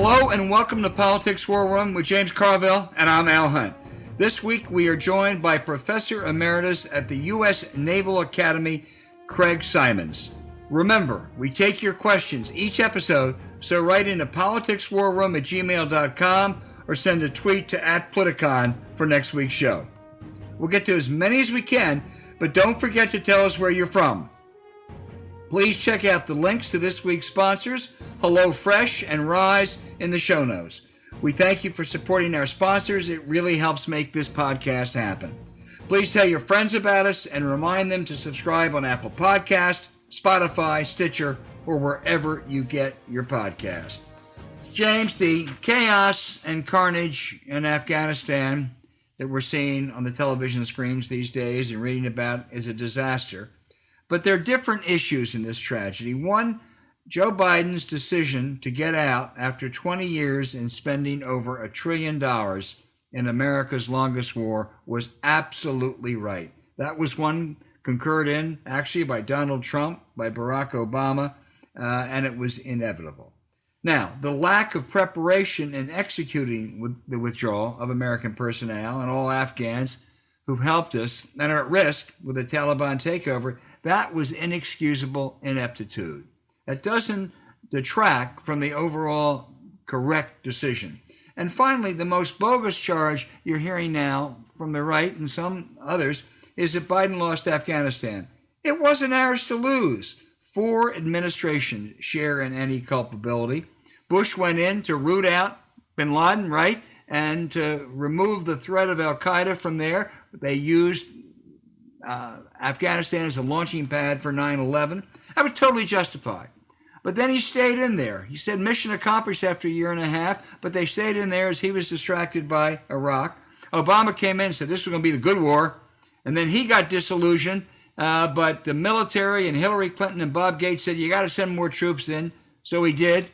Hello and welcome to Politics War Room with James Carville, and I'm Al Hunt. This week we are joined by Professor Emeritus at the U.S. Naval Academy, Craig Symonds. Remember, we take your questions each episode, so write into politicswarroom@gmail.com or send a tweet to @Politicon for next week's show. We'll get to as many as we can, but don't forget to tell us where you're from. Please check out the links to this week's sponsors, HelloFresh and Rise, in the show notes. We thank you for supporting our sponsors. It really helps make this podcast happen. Please tell your friends about us and remind them to subscribe on Apple Podcast, Spotify, Stitcher, or wherever you get your podcast. James, the chaos and carnage in Afghanistan that we're seeing on the television screens these days and reading about is a disaster. But there are different issues in this tragedy. One, Joe Biden's decision to get out after 20 years and spending over $1 trillion in America's longest war was absolutely right. That was one concurred in, actually, by Donald Trump, by Barack Obama, and it was inevitable. Now, the lack of preparation in executing the withdrawal of American personnel and all Afghans who've helped us and are at risk with the Taliban takeover, that was inexcusable ineptitude. That doesn't detract from the overall correct decision. And finally, the most bogus charge you're hearing now from the right and some others is that Biden lost Afghanistan. It wasn't ours to lose. 4 administrations share in any culpability. Bush went in to root out bin Laden, right? And to remove the threat of al-Qaeda from there. They used Afghanistan as a launching pad for 9/11. That was totally justified. But then he stayed in there. He said mission accomplished after a year and a half, but they stayed in there as he was distracted by Iraq. Obama came in and said this was going to be the good war. And then he got disillusioned. But the military and Hillary Clinton and Bob Gates said, you got to send more troops in. So he did.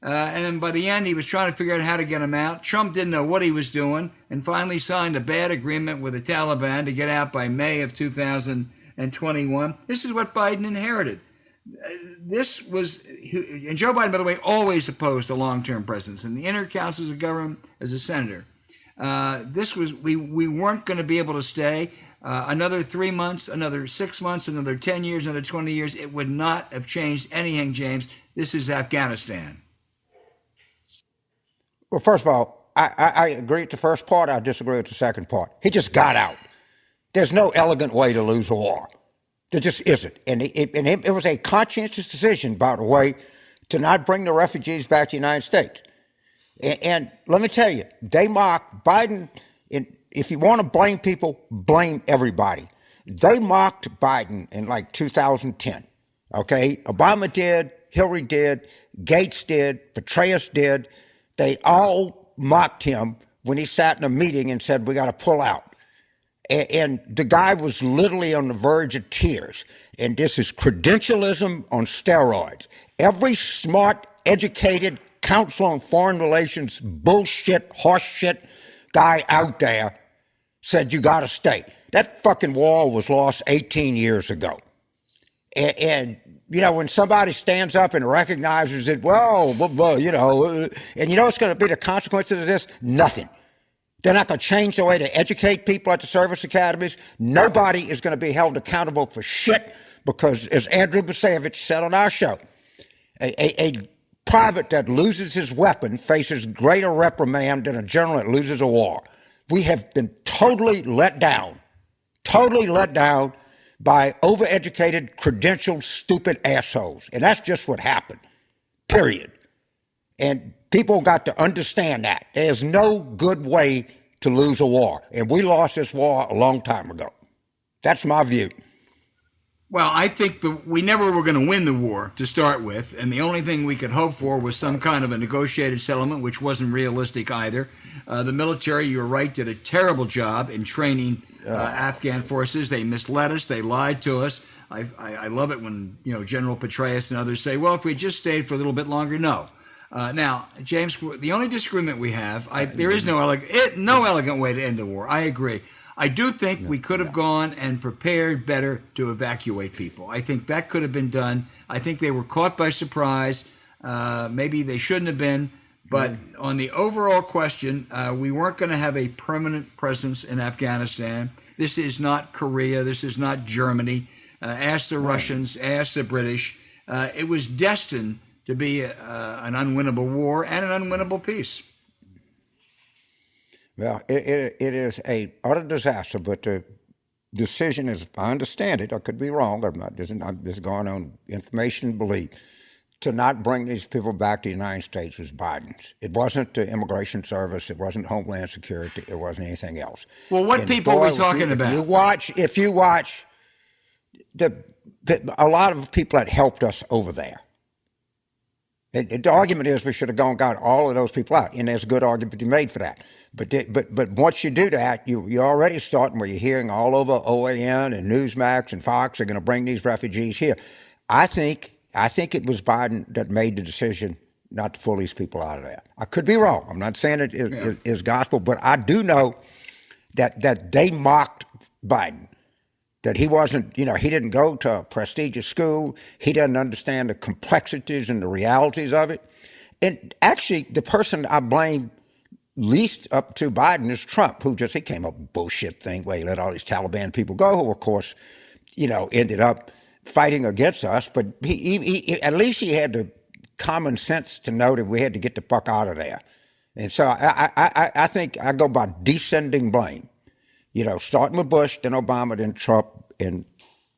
And then by the end, he was trying to figure out how to get him out. Trump didn't know what he was doing and finally signed a bad agreement with the Taliban to get out by May of 2021. This is what Biden inherited. This was, and Joe Biden, by the way, always opposed to long-term presence in the inner councils of government as a senator. This was, we weren't going to be able to stay another 3 months, another 6 months, another 10 years, another 20 years. It would not have changed anything, James. This is Afghanistan. Well, first of all, I agree with the first part. I disagree with the second part. He just got out. There's no elegant way to lose a war. There just isn't. And it was a conscientious decision, by the way, to not bring the refugees back to the United States. And let me tell you, they mocked Biden. If you want to blame people, blame everybody. They mocked Biden in like 2010. Okay? Obama did, Hillary did, Gates did, Petraeus did. They all mocked him when he sat in a meeting and said, we got to pull out. And the guy was literally on the verge of tears. And this is credentialism on steroids. Every smart, educated Council on Foreign Relations bullshit, horseshit guy out there said you got to stay. That fucking war was lost 18 years ago. And you know, when somebody stands up and recognizes it, well, you know, and you know what's going to be the consequences of this? Nothing. They're not going to change the way to educate people at the service academies. Nobody is going to be held accountable for shit because, as Andrew Bacevich said on our show, a private that loses his weapon faces greater reprimand than a general that loses a war. We have been totally let down by overeducated, credentialed, stupid assholes. And that's just what happened, period. And people got to understand that. There's no good way to lose a war. And we lost this war a long time ago. That's my view. Well, I think we never were going to win the war to start with, and the only thing we could hope for was some kind of a negotiated settlement, which wasn't realistic either. The military, you're right, did a terrible job in training Afghan forces. They misled us. They lied to us. I love it when General Petraeus and others say, well, if we just stayed for a little bit longer, no. Now, James, the only disagreement we have, there is no elegant way to end the war. I agree. I do think we could have gone and prepared better to evacuate people. I think that could have been done. I think they were caught by surprise. Maybe they shouldn't have been, But on the overall question, we weren't going to have a permanent presence in Afghanistan. This is not Korea. This is not Germany. Ask the Russians. Ask the British. It was destined to be an unwinnable war and an unwinnable peace. Well, it is a utter disaster, but the decision is, I understand it, I could be wrong, I'm just going on information and belief, to not bring these people back to the United States was Biden's. It wasn't the Immigration Service, it wasn't Homeland Security, it wasn't anything else. Well, what people are we talking about? If you watch a lot of people that helped us over there, the argument is we should have gone and got all of those people out, and there's a good argument to be made for that. But once you do that, you're already starting where you're hearing all over OAN and Newsmax and Fox are going to bring these refugees here. I think it was Biden that made the decision not to pull these people out of there. I could be wrong. I'm not saying it is gospel, but I do know that they mocked Biden. That he wasn't, he didn't go to a prestigious school. He doesn't understand the complexities and the realities of it. And actually, the person I blame least up to Biden is Trump, who he came up with a bullshit thing where he let all these Taliban people go, who, of course, ended up fighting against us. But he at least he had the common sense to know that we had to get the fuck out of there. And so I think I go by descending blame. Starting with Bush, then Obama, then Trump, and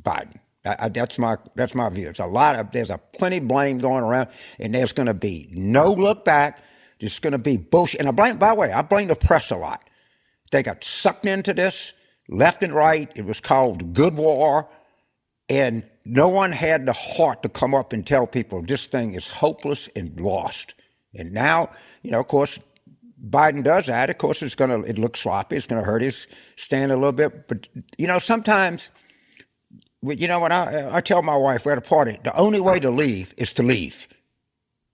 Biden. That's my view. There's plenty of blame going around, and there's going to be no look back. There's going to be bullshit. And by the way, I blame the press a lot. They got sucked into this left and right. It was called good war, and no one had the heart to come up and tell people this thing is hopeless and lost. And now, of course, Biden does that. Of course, it looks sloppy. It's going to hurt his stand a little bit. But, sometimes, when I tell my wife, we're at a party, the only way to leave is to leave.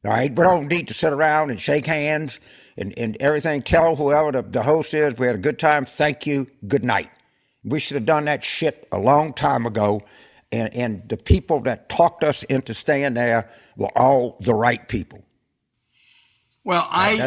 All right? We don't need to sit around and shake hands and everything. Tell whoever the host is, we had a good time. Thank you. Good night. We should have done that shit a long time ago. And the people that talked us into staying there were all the right people. Well, I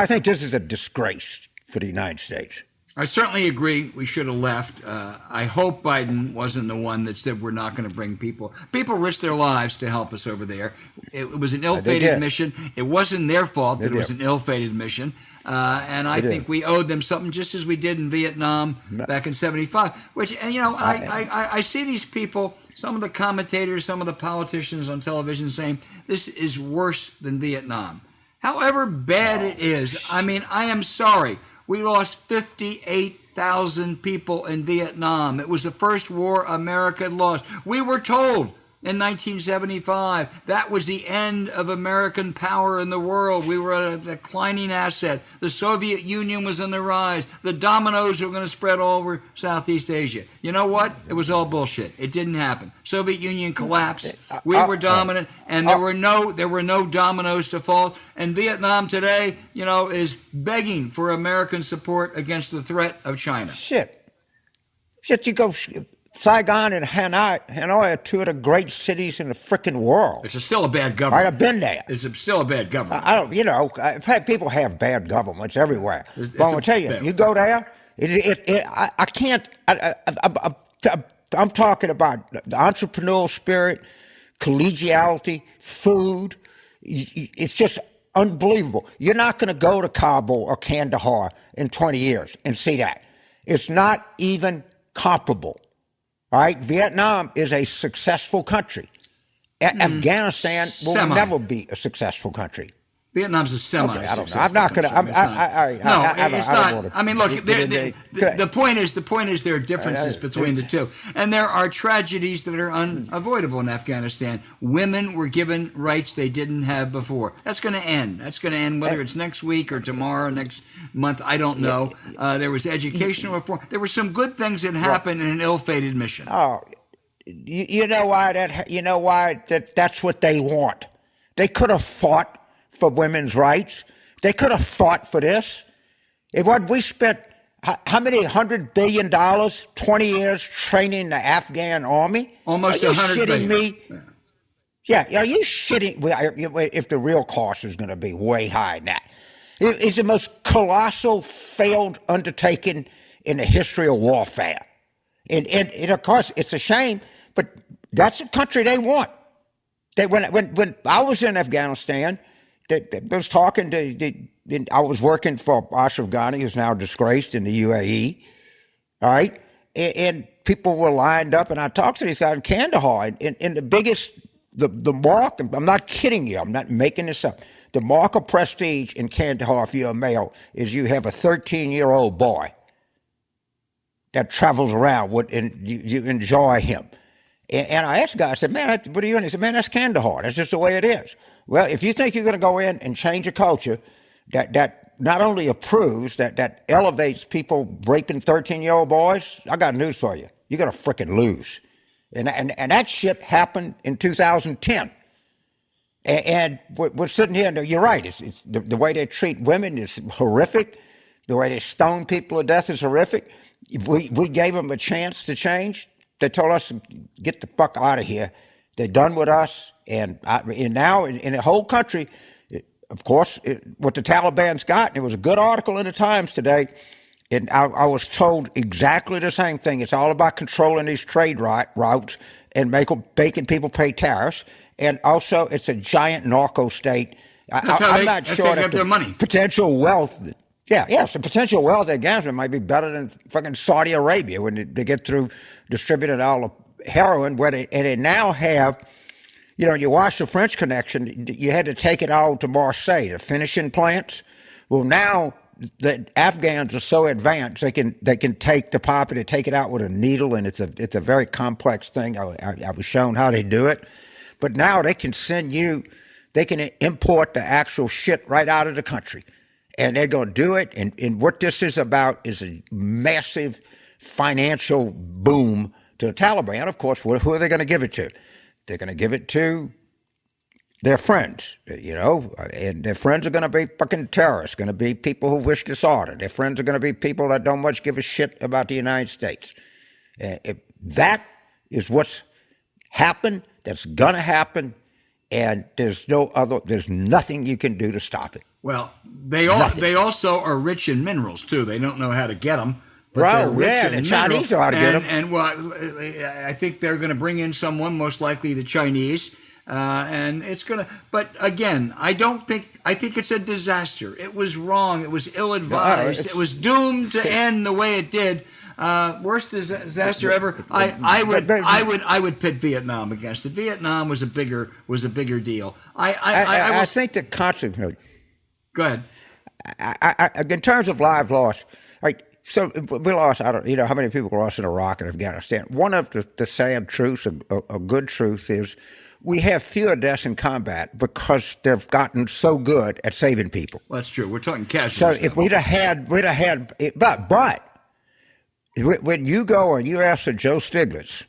think this is a disgrace for the United States. I certainly agree we should have left. I hope Biden wasn't the one that said we're not going to bring people. People risked their lives to help us over there. It was an ill-fated mission. It wasn't their fault that it was an ill-fated mission. And I think we owed them something, just as we did in Vietnam back in 75. Which, I see these people, some of the commentators, some of the politicians on television saying this is worse than Vietnam. However bad it is, I am sorry. We lost 58,000 people in Vietnam. It was the first war America had lost. We were told in 1975 that was the end of American power in the world. We were a declining asset. The Soviet Union was on the rise. The dominoes were going to spread all over Southeast Asia. You know what? It was all bullshit. It didn't happen. Soviet Union collapsed. We were dominant, and there were no dominoes to fall. And Vietnam today, is begging for American support against the threat of China. Shit, you go. Saigon and Hanoi are two of the great cities in the frickin' world. It's still a bad government. I've been there. It's still a bad government. People have bad governments everywhere. But I'm going to tell you, you go there, I can't, I'm talking about the entrepreneurial spirit, collegiality, food. It's just unbelievable. You're not going to go to Kabul or Kandahar in 20 years and see that. It's not even comparable. All right, Vietnam is a successful country. Afghanistan will never be a successful country. Vietnam's a semi. Okay, I don't know. I'm not going to. It's not. I mean, look. The point is there are differences between the two, and there are tragedies that are unavoidable in Afghanistan. Women were given rights they didn't have before. That's going to end. Whether it's next week or tomorrow, next month. I don't know. There was educational reform. There were some good things that happened in an ill-fated mission. Oh, you know why that's what they want. They could have fought for women's rights. They could have fought for this. We spent how many $100 billion, 20 years training the Afghan army? Almost Are you 100 shitting billion. me? Yeah. Yeah, are you shitting? If the real cost is going to be way higher than that. It's the most colossal failed undertaking in the history of warfare. And of course, it's a shame, but that's the country they want. When I was in Afghanistan, I was talking I was working for Ashraf Ghani, who's now disgraced in the UAE, all right? And people were lined up, and I talked to these guys in Kandahar, and the biggest, the mark, I'm not kidding you, I'm not making this up, the mark of prestige in Kandahar, if you're a male, is you have a 13-year-old boy that travels around and you enjoy him. And I asked the guy, I said, man, what are you doing? He said, man, that's Kandahar. That's just the way it is. Well, if you think you're going to go in and change a culture that not only approves, that elevates people raping 13-year-old boys, I got news for you. You're going to frickin' lose. And that shit happened in 2010. And we're sitting here, and you're right. It's the way they treat women is horrific. The way they stone people to death is horrific. We gave them a chance to change. They told us to get the fuck out of here. They're done with us. And now in the whole country, of course, what the Taliban's got, and it was a good article in the Times today, and I was told exactly the same thing. It's all about controlling these trade routes and making people pay tariffs. And also, it's a giant narco state. I'm not sure that their money. Potential wealth. The potential wealth of Afghanistan might be better than fucking Saudi Arabia when they get through distributing all the heroin. And they now have, you watch the French Connection, you had to take it all to Marseille, the finishing plants. Well, now the Afghans are so advanced, they can take the poppy, they take it out with a needle, and it's a very complex thing. I was shown how they do it. But now they can they can import the actual shit right out of the country. And they're going to do it. And what this is about is a massive financial boom to the Taliban. Of course, who are they going to give it to? They're going to give it to their friends, and their friends are going to be fucking terrorists, going to be people who wish disorder. Their friends are going to be people that don't much give a shit about the United States. That is what's happened, that's going to happen, and there's nothing you can do to stop it. Well, they also are rich in minerals too. They don't know how to get them. Bro, yeah, the Chinese know how to get them. And well, I think they're going to bring in someone, most likely the Chinese, and it's going to. But again, I think it's a disaster. It was wrong. It was ill-advised. It was doomed to end the way it did. Worst disaster ever. I would pit Vietnam against it. Vietnam was a bigger deal. I think the consequence. Go ahead. In terms of lives lost, right? So we lost. I don't. How many people lost in Iraq and Afghanistan? One of the sad truths, a good truth, is we have fewer deaths in combat because they've gotten so good at saving people. Well, that's true. We're talking casualties. So if we'd have had, but when you go and you ask Joe Stiglitz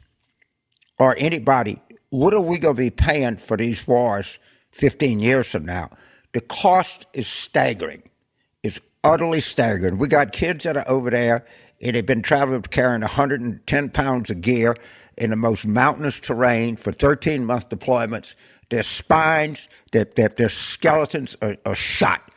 or anybody, what are we going to be paying for these wars 15 years from now? The cost is staggering. It's utterly staggering. We got kids that are over there, and they've been traveling carrying 110 pounds of gear in the most mountainous terrain for 13-month deployments. Their spines, their skeletons are shot.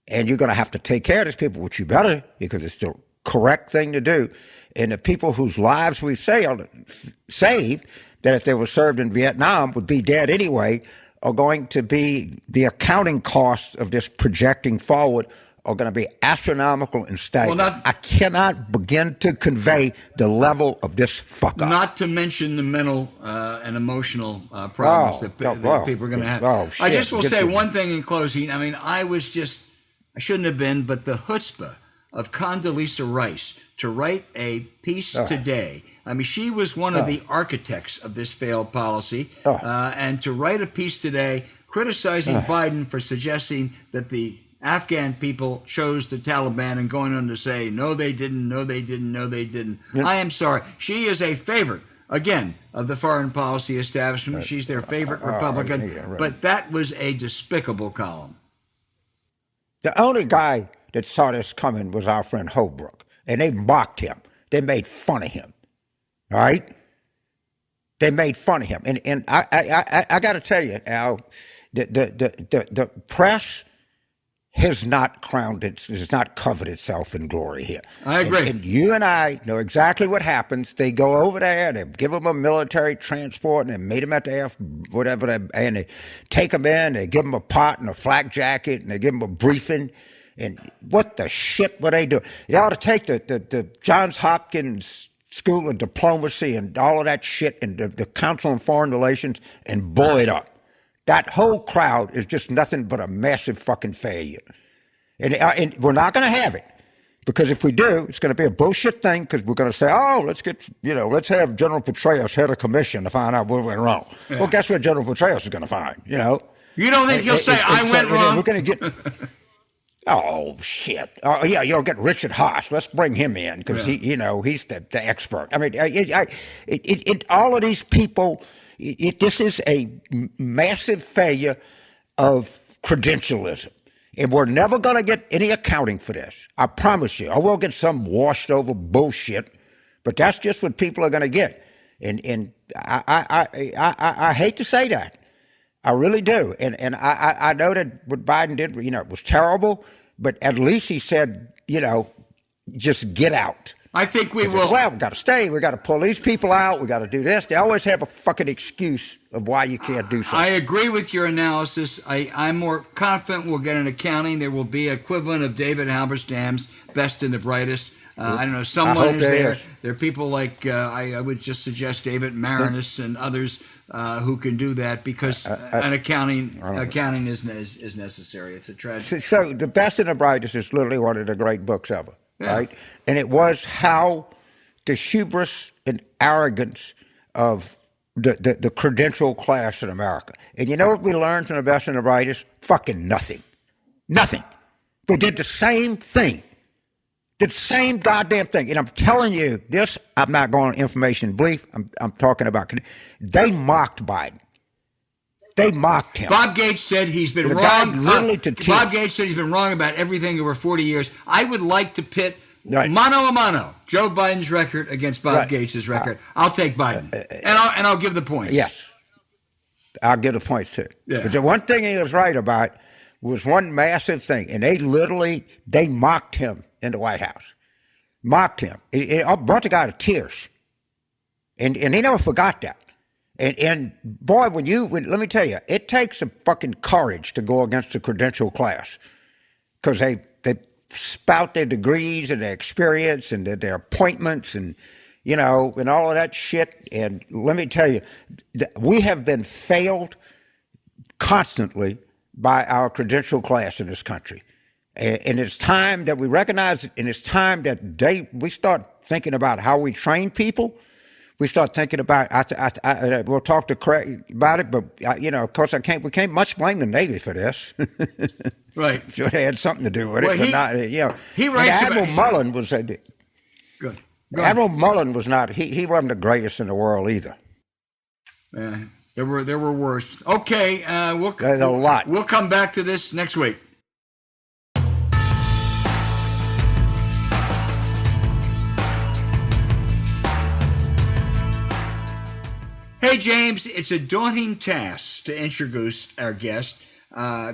And you're going to have to take care of these people, which you better, because it's the correct thing to do. And the people whose lives we've saved, that if they were served in Vietnam would be dead anyway, are going to be the accounting costs of this projecting forward are going to be astronomical and staggering. I cannot begin to convey the level of this fuck up. Not to mention the mental and emotional problems that people are going to have. I just will say one thing in closing. I mean, I shouldn't have been, but the chutzpah of Condoleezza Rice to write a piece today. I mean, she was one of the architects of this failed policy, and to write a piece today criticizing Biden for suggesting that the Afghan people chose the Taliban and going on to say, no, they didn't, no, they didn't, no, they didn't. I am sorry. She is a favorite, again, of the foreign policy establishment. She's their favorite Republican. But that was a despicable column. The only guy that saw this coming was our friend Holbrooke, and they mocked him. They made fun of him. All right? They made fun of him, and I got to tell you, Al, the press has not has not covered itself in glory here. I agree. And you and I know exactly what happens. They go over there, they give them a military transport, and they meet them at the and they take them in, they give them a pot and a flak jacket, and they give them a briefing. And what the shit were they doing? They ought to take the Johns Hopkins School of Diplomacy and all of that shit and the Council on Foreign Relations and blow it up. That whole crowd is just nothing but a massive fucking failure. And we're not going to have it. Because if we do, it's going to be a bullshit thing because we're going to say, oh, let's have General Petraeus head a commission to find out what went wrong. Yeah. Well, guess what General Petraeus is going to find, You don't think he'll say, I went wrong? We're going to get... Oh, shit. Oh, yeah, you'll get Richard Haas. Let's bring him in because he's the expert. I mean, all of these people... This is a massive failure of credentialism. And we're never going to get any accounting for this. I promise you. I will get some washed over bullshit, but that's just what people are going to get. And I hate to say that. I really do. And I know that what Biden did, it was terrible, but at least he said, just get out. I think we will. Well, we got to stay. We got to pull these people out. We got to do this. They always have a fucking excuse of why you can't do something. I agree with your analysis. I'm more confident we'll get an accounting. There will be equivalent of David Halberstam's Best and the Brightest. I don't know. Someone is there. There are people like I would just suggest David Marinus and others who can do that because an accounting is necessary. It's a tragedy. So the Best and the Brightest is literally one of the great books ever. Yeah. Right? And it was how the hubris and arrogance of the credential class in America. And you know what we learned from the Best and the Brightest? Fucking nothing. Nothing. We did the same thing. Did the same goddamn thing. And I'm telling you this, I'm not going on information brief. I'm talking about, they mocked Biden. They mocked him. Bob Gates said he's been wrong. Bob Gates said he's been wrong about everything over 40 years. I would like to pit mano a mano Joe Biden's record against Bob Gates' record. I'll take Biden, and I'll give the points. Yes, I'll give the points too. Yeah. But the one thing he was right about was one massive thing, and they mocked him in the White House. Mocked him. It brought the guy to tears, and he never forgot that. And boy, let me tell you, it takes a fucking courage to go against the credential class because they spout their degrees and their experience and their appointments and all of that shit. And let me tell you, we have been failed constantly by our credential class in this country. And it's time that we recognize it, and it's time that we start thinking about how we train people. We start thinking about. We'll talk to Craig about it, but of course, we can't much blame the Navy for this. Right, sure, they had something to do with it, but not. He writes Admiral Mullen was good. Admiral Mullen was not. He wasn't the greatest in the world either. There were worse. Okay, there's a lot. We'll come back to this next week. Hey, James, it's a daunting task to introduce our guest,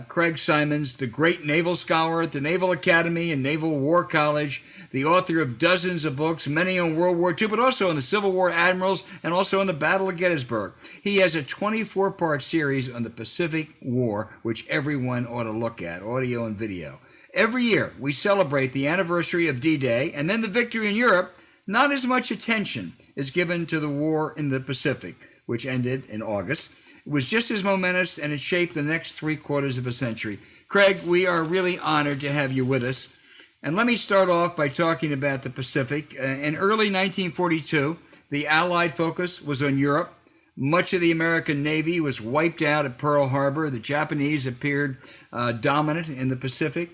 Craig Symonds, the great naval scholar at the Naval Academy and Naval War College, the author of dozens of books, many on World War II, but also on the Civil War admirals and also on the Battle of Gettysburg. He has a 24-part series on the Pacific War, which everyone ought to look at, audio and video. Every year, we celebrate the anniversary of D-Day and then the victory in Europe. Not as much attention is given to the war in the Pacific, which ended in August. It was just as momentous, and it shaped the next 3/4 of a century. Craig, we are really honored to have you with us. And let me start off by talking about the Pacific. In early 1942, the Allied focus was on Europe. Much of the American Navy was wiped out at Pearl Harbor. The Japanese appeared dominant in the Pacific.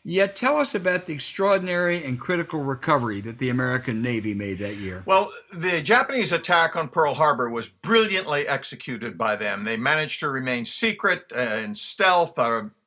Yet tell us about the extraordinary and critical recovery that the American Navy made that year. Well, the Japanese attack on Pearl Harbor was brilliantly executed by them. They managed to remain secret in stealth,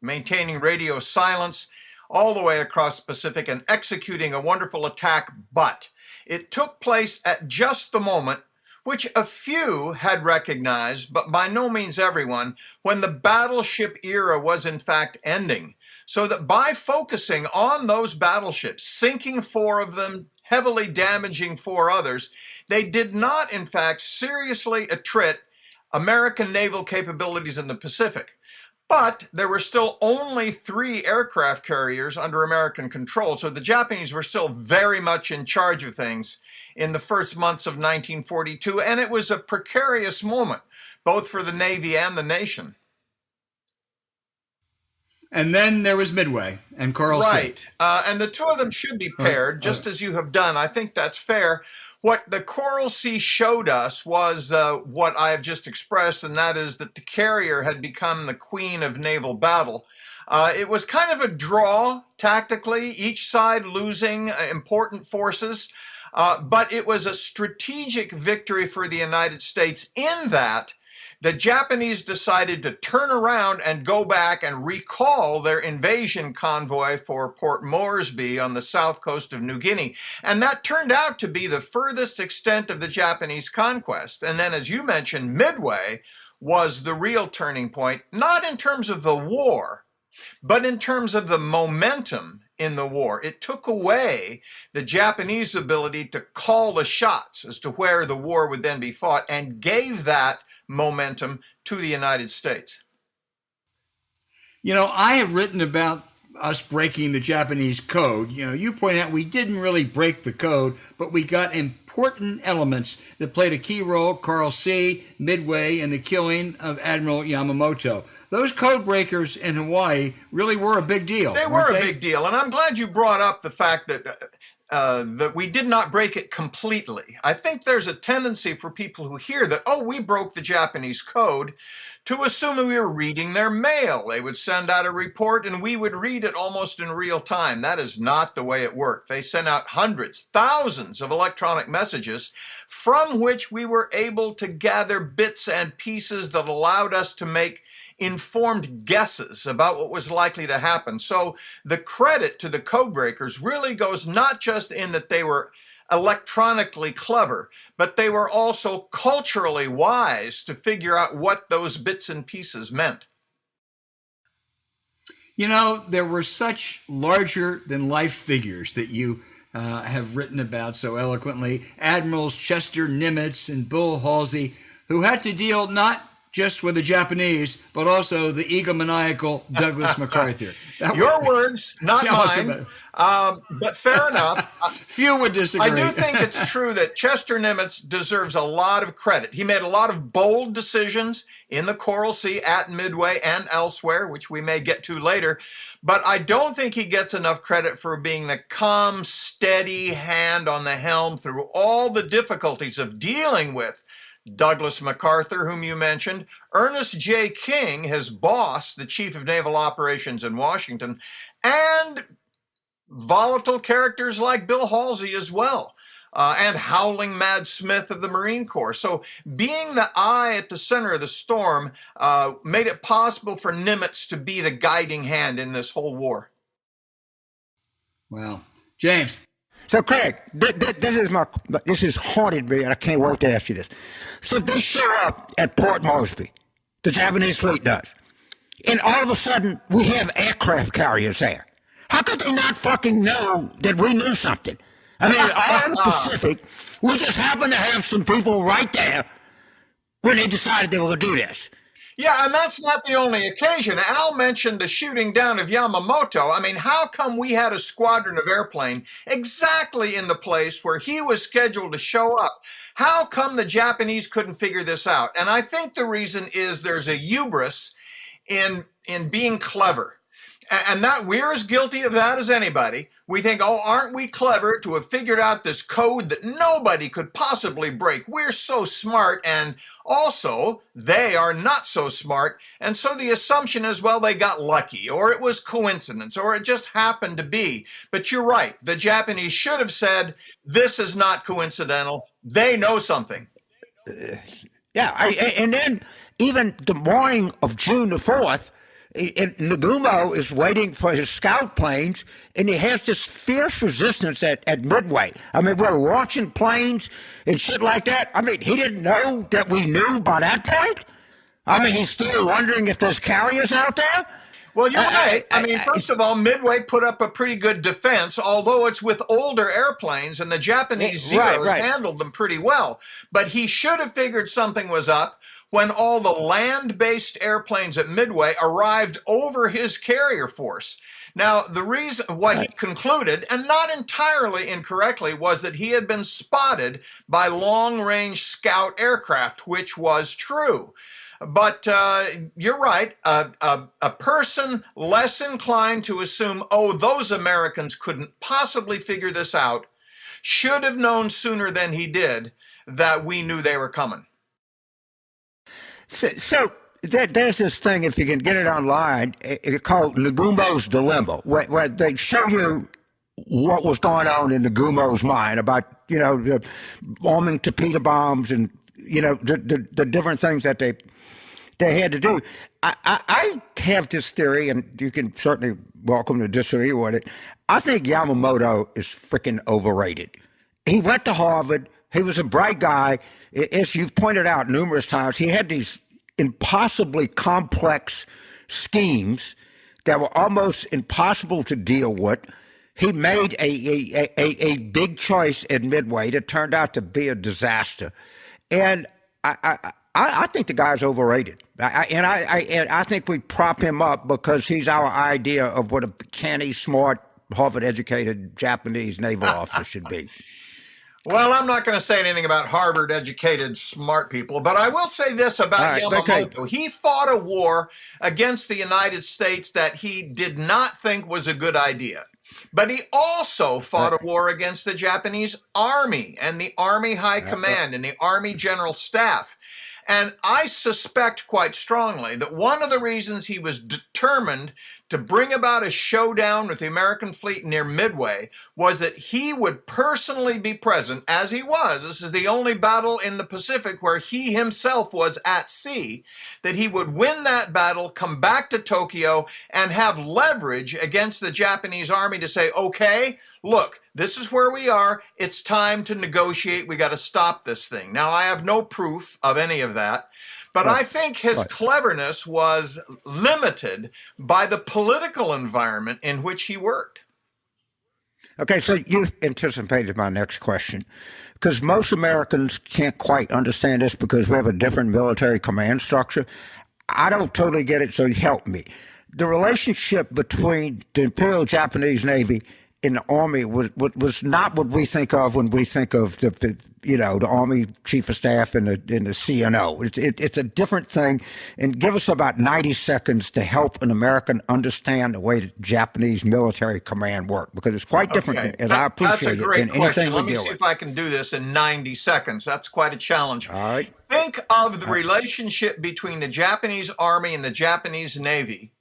maintaining radio silence all the way across the Pacific and executing a wonderful attack. But it took place at just the moment which a few had recognized, but by no means everyone, when the battleship era was in fact ending. So that by focusing on those battleships, sinking 4 of them, heavily damaging 4 others, they did not in fact seriously attrit American naval capabilities in the Pacific. But there were still only 3 aircraft carriers under American control, so the Japanese were still very much in charge of things in the first months of 1942, and it was a precarious moment, both for the Navy and the nation. And then there was Midway and Coral Sea. Right. And the 2 of them should be paired, just as you have done. I think that's fair. What the Coral Sea showed us was what I have just expressed, and that is that the carrier had become the queen of naval battle. It was kind of a draw tactically, each side losing important forces, but it was a strategic victory for the United States in that the Japanese decided to turn around and go back and recall their invasion convoy for Port Moresby on the south coast of New Guinea. And that turned out to be the furthest extent of the Japanese conquest. And then, as you mentioned, Midway was the real turning point, not in terms of the war, but in terms of the momentum in the war. It took away the Japanese ability to call the shots as to where the war would then be fought and gave that momentum to the United States. You know, I have written about us breaking the Japanese code. You know, you point out we didn't really break the code, but we got important elements that played a key role: Coral Sea, Midway, and the killing of Admiral Yamamoto. Those code breakers in Hawaii really were a big deal. They were a big deal, and I'm glad you brought up the fact that we did not break it completely. I think there's a tendency for people who hear that, oh, we broke the Japanese code, to assume that we were reading their mail. They would send out a report and we would read it almost in real time. That is not the way it worked. They sent out hundreds, thousands of electronic messages from which we were able to gather bits and pieces that allowed us to make informed guesses about what was likely to happen. So the credit to the code breakers really goes not just in that they were electronically clever, but they were also culturally wise to figure out what those bits and pieces meant. You know, there were such larger than life figures that you have written about so eloquently. Admirals Chester Nimitz and Bull Halsey, who had to deal not just with the Japanese, but also the egomaniacal Douglas MacArthur. Your words, not mine. But fair enough. Few would disagree. I do think it's true that Chester Nimitz deserves a lot of credit. He made a lot of bold decisions in the Coral Sea, at Midway, and elsewhere, which we may get to later. But I don't think he gets enough credit for being the calm, steady hand on the helm through all the difficulties of dealing with Douglas MacArthur, whom you mentioned, Ernest J. King, his boss, the Chief of Naval Operations in Washington, and volatile characters like Bill Halsey as well, and Howling Mad Smith of the Marine Corps. So being the eye at the center of the storm made it possible for Nimitz to be the guiding hand in this whole war. Well, James. So, Craig, this has haunted me, and I can't wait to ask you this. So they show up at Port Moresby, the Japanese fleet does, and all of a sudden we have aircraft carriers there. How could they not fucking know that we knew something? I mean, all in the Pacific, we just happened to have some people right there when they decided they were going to do this. Yeah, and that's not the only occasion. Al mentioned the shooting down of Yamamoto. I mean, how come we had a squadron of airplane exactly in the place where he was scheduled to show up? How come the Japanese couldn't figure this out? And I think the reason is there's a hubris in being clever. And that we're as guilty of that as anybody. We think, oh, aren't we clever to have figured out this code that nobody could possibly break? We're so smart, and also they are not so smart. And so the assumption is, well, they got lucky, or it was coincidence, or it just happened to be. But you're right. The Japanese should have said, this is not coincidental. They know something. And then even the morning of June the 4th, and Nagumo is waiting for his scout planes, and he has this fierce resistance at Midway. I mean, we're launching planes and shit like that. I mean, he didn't know that we knew by that point. I mean, he's still wondering if there's carriers out there. Well, you're right. I mean, first of all, Midway put up a pretty good defense, although it's with older airplanes, and the Japanese Zeros handled them pretty well. But he should have figured something was up when all the land-based airplanes at Midway arrived over his carrier force. Now, the reason what he concluded, and not entirely incorrectly, was that he had been spotted by long-range scout aircraft, which was true. But you're right, a person less inclined to assume, oh, those Americans couldn't possibly figure this out, should have known sooner than he did that we knew they were coming. So there's this thing, if you can get it online, it's called Nagumo's Dilemma, where they show you what was going on in Nagumo's mind about, the bombing torpedo bombs and, the different things that they had to do. I have this theory, and you can certainly welcome to disagree with it. I think Yamamoto is freaking overrated. He went to Harvard. He was a bright guy. As you've pointed out numerous times, he had these impossibly complex schemes that were almost impossible to deal with. He made a big choice at Midway that turned out to be a disaster. And I think the guy's overrated. I think we prop him up because he's our idea of what a canny, smart, Harvard-educated Japanese naval officer should be. Well, I'm not going to say anything about Harvard-educated smart people, but I will say this about Yamamoto. Okay. He fought a war against the United States that he did not think was a good idea. But he also fought a war against the Japanese Army and the Army High Command and the Army General Staff. And I suspect quite strongly that one of the reasons he was determined to bring about a showdown with the American fleet near Midway was that he would personally be present, as he was. This is the only battle in the Pacific where he himself was at sea, that he would win that battle, come back to Tokyo, and have leverage against the Japanese army to say, okay, look, this is where we are. It's time to negotiate. We got to stop this thing. Now, I have no proof of any of that, but I think his cleverness was limited by the political environment in which he worked. Okay, so you anticipated my next question, because most Americans can't quite understand this because we have a different military command structure. I don't totally get it, so help me. The relationship between the Imperial Japanese Navy in the Army was not what we think of when we think of the Army Chief of Staff and the CNO. It's a different thing. And give us about 90 seconds to help an American understand the way the Japanese military command worked, because it's quite different, and I appreciate it in anything we deal with. Let me see if I can do this in 90 seconds. That's quite a challenge. All right. Think of the relationship between the Japanese Army and the Japanese Navy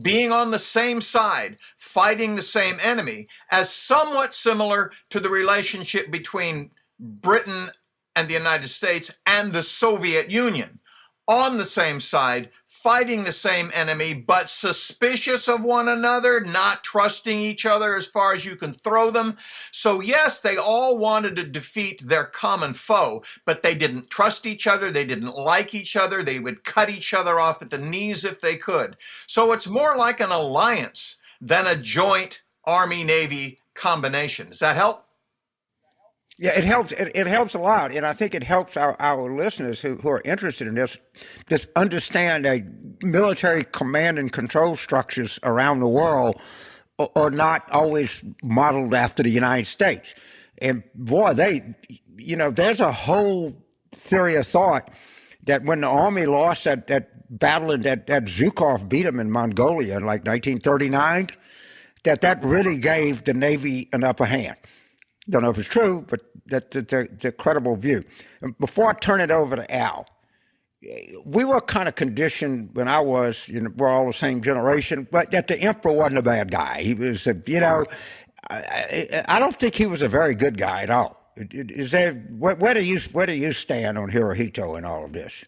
being on the same side, fighting the same enemy, as somewhat similar to the relationship between Britain and the United States and the Soviet Union. On the same side, fighting the same enemy, but suspicious of one another, not trusting each other as far as you can throw them. So yes, they all wanted to defeat their common foe, but they didn't trust each other. They didn't like each other. They would cut each other off at the knees if they could. So it's more like an alliance than a joint Army-Navy combination. Does that help? Yeah, it helps. It helps a lot, and I think it helps our listeners who are interested in this just understand that military command and control structures around the world are not always modeled after the United States. And boy, there's a whole theory of thought that when the Army lost that battle and that Zhukov beat them in Mongolia in like 1939, that really gave the Navy an upper hand. Don't know if it's true, but that's a credible view. Before I turn it over to Al, we were kind of conditioned when I was, we're all the same generation, but that the emperor wasn't a bad guy. He was, I don't think he was a very good guy at all. Is there, where do you stand on Hirohito and all of this?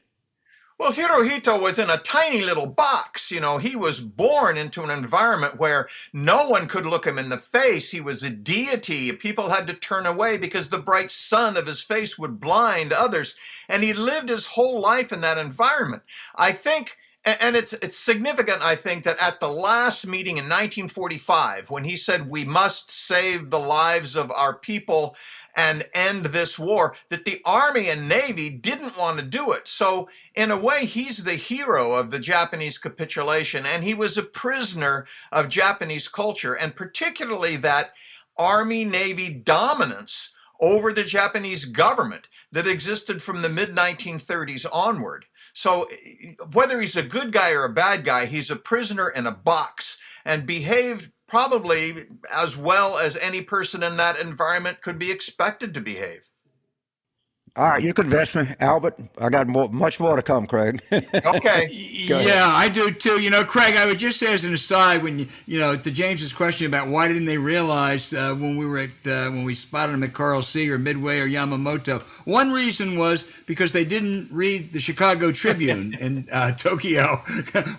Well, Hirohito was in a tiny little box. He was born into an environment where no one could look him in the face. He was a deity. People had to turn away because the bright sun of his face would blind others. And he lived his whole life in that environment. I think, and it's significant, I think, that at the last meeting in 1945, when he said, we must save the lives of our people and end this war, that the Army and Navy didn't want to do it. So in a way, he's the hero of the Japanese capitulation, and he was a prisoner of Japanese culture, and particularly that Army-Navy dominance over the Japanese government that existed from the mid-1930s onward. So whether he's a good guy or a bad guy, he's a prisoner in a box and behaved probably as well as any person in that environment could be expected to behave. All right, you convinced me, Albert. I got much more to come, Craig. Okay. Yeah, I do too. Craig, I would just say as an aside, when to James's question about why didn't they realize when we spotted them at Coral Sea or Midway or Yamamoto, one reason was because they didn't read the Chicago Tribune in Tokyo,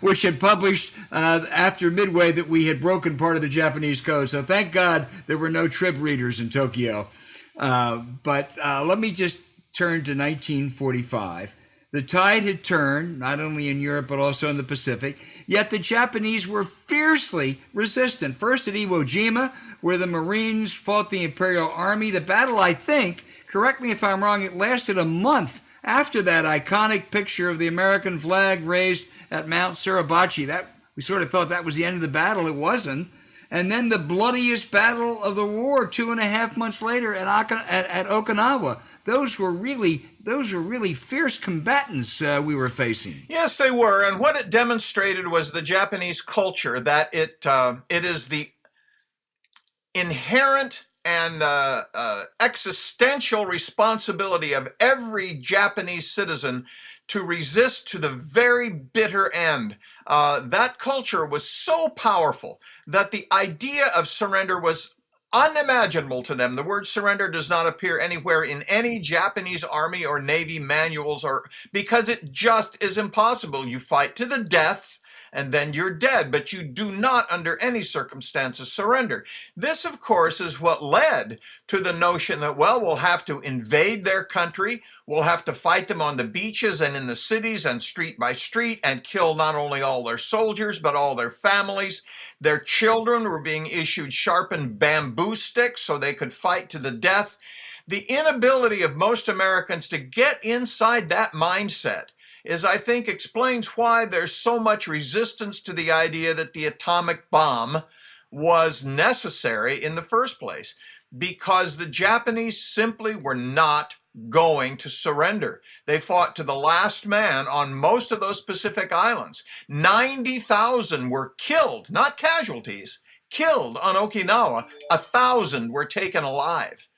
which had published after Midway that we had broken part of the Japanese code. So thank God there were no Trib readers in Tokyo. But let me just turn to 1945. The tide had turned, not only in Europe but also in the Pacific, yet the Japanese were fiercely resistant. First at Iwo Jima, where the Marines fought the Imperial Army. The battle, I think, correct me if I'm wrong, it lasted a month after that iconic picture of the American flag raised at Mount Suribachi. That we sort of thought that was the end of the battle. It wasn't. And then the bloodiest battle of the war 2.5 months later at Okinawa. Those were really fierce combatants we were facing. Yes, they were. And what it demonstrated was the Japanese culture, that it is the inherent and existential responsibility of every Japanese citizen to resist to the very bitter end. That culture was so powerful that the idea of surrender was unimaginable to them. The word surrender does not appear anywhere in any Japanese Army or Navy manuals, because it just is impossible. You fight to the death, and then you're dead, but you do not under any circumstances surrender. This, of course, is what led to the notion that, well, we'll have to invade their country, we'll have to fight them on the beaches and in the cities and street by street and kill not only all their soldiers, but all their families. Their children were being issued sharpened bamboo sticks so they could fight to the death. The inability of most Americans to get inside that mindset I think explains why there's so much resistance to the idea that the atomic bomb was necessary in the first place, because the Japanese simply were not going to surrender. They fought to the last man on most of those Pacific islands. 90,000 were killed, not casualties, killed on Okinawa. 1,000 were taken alive.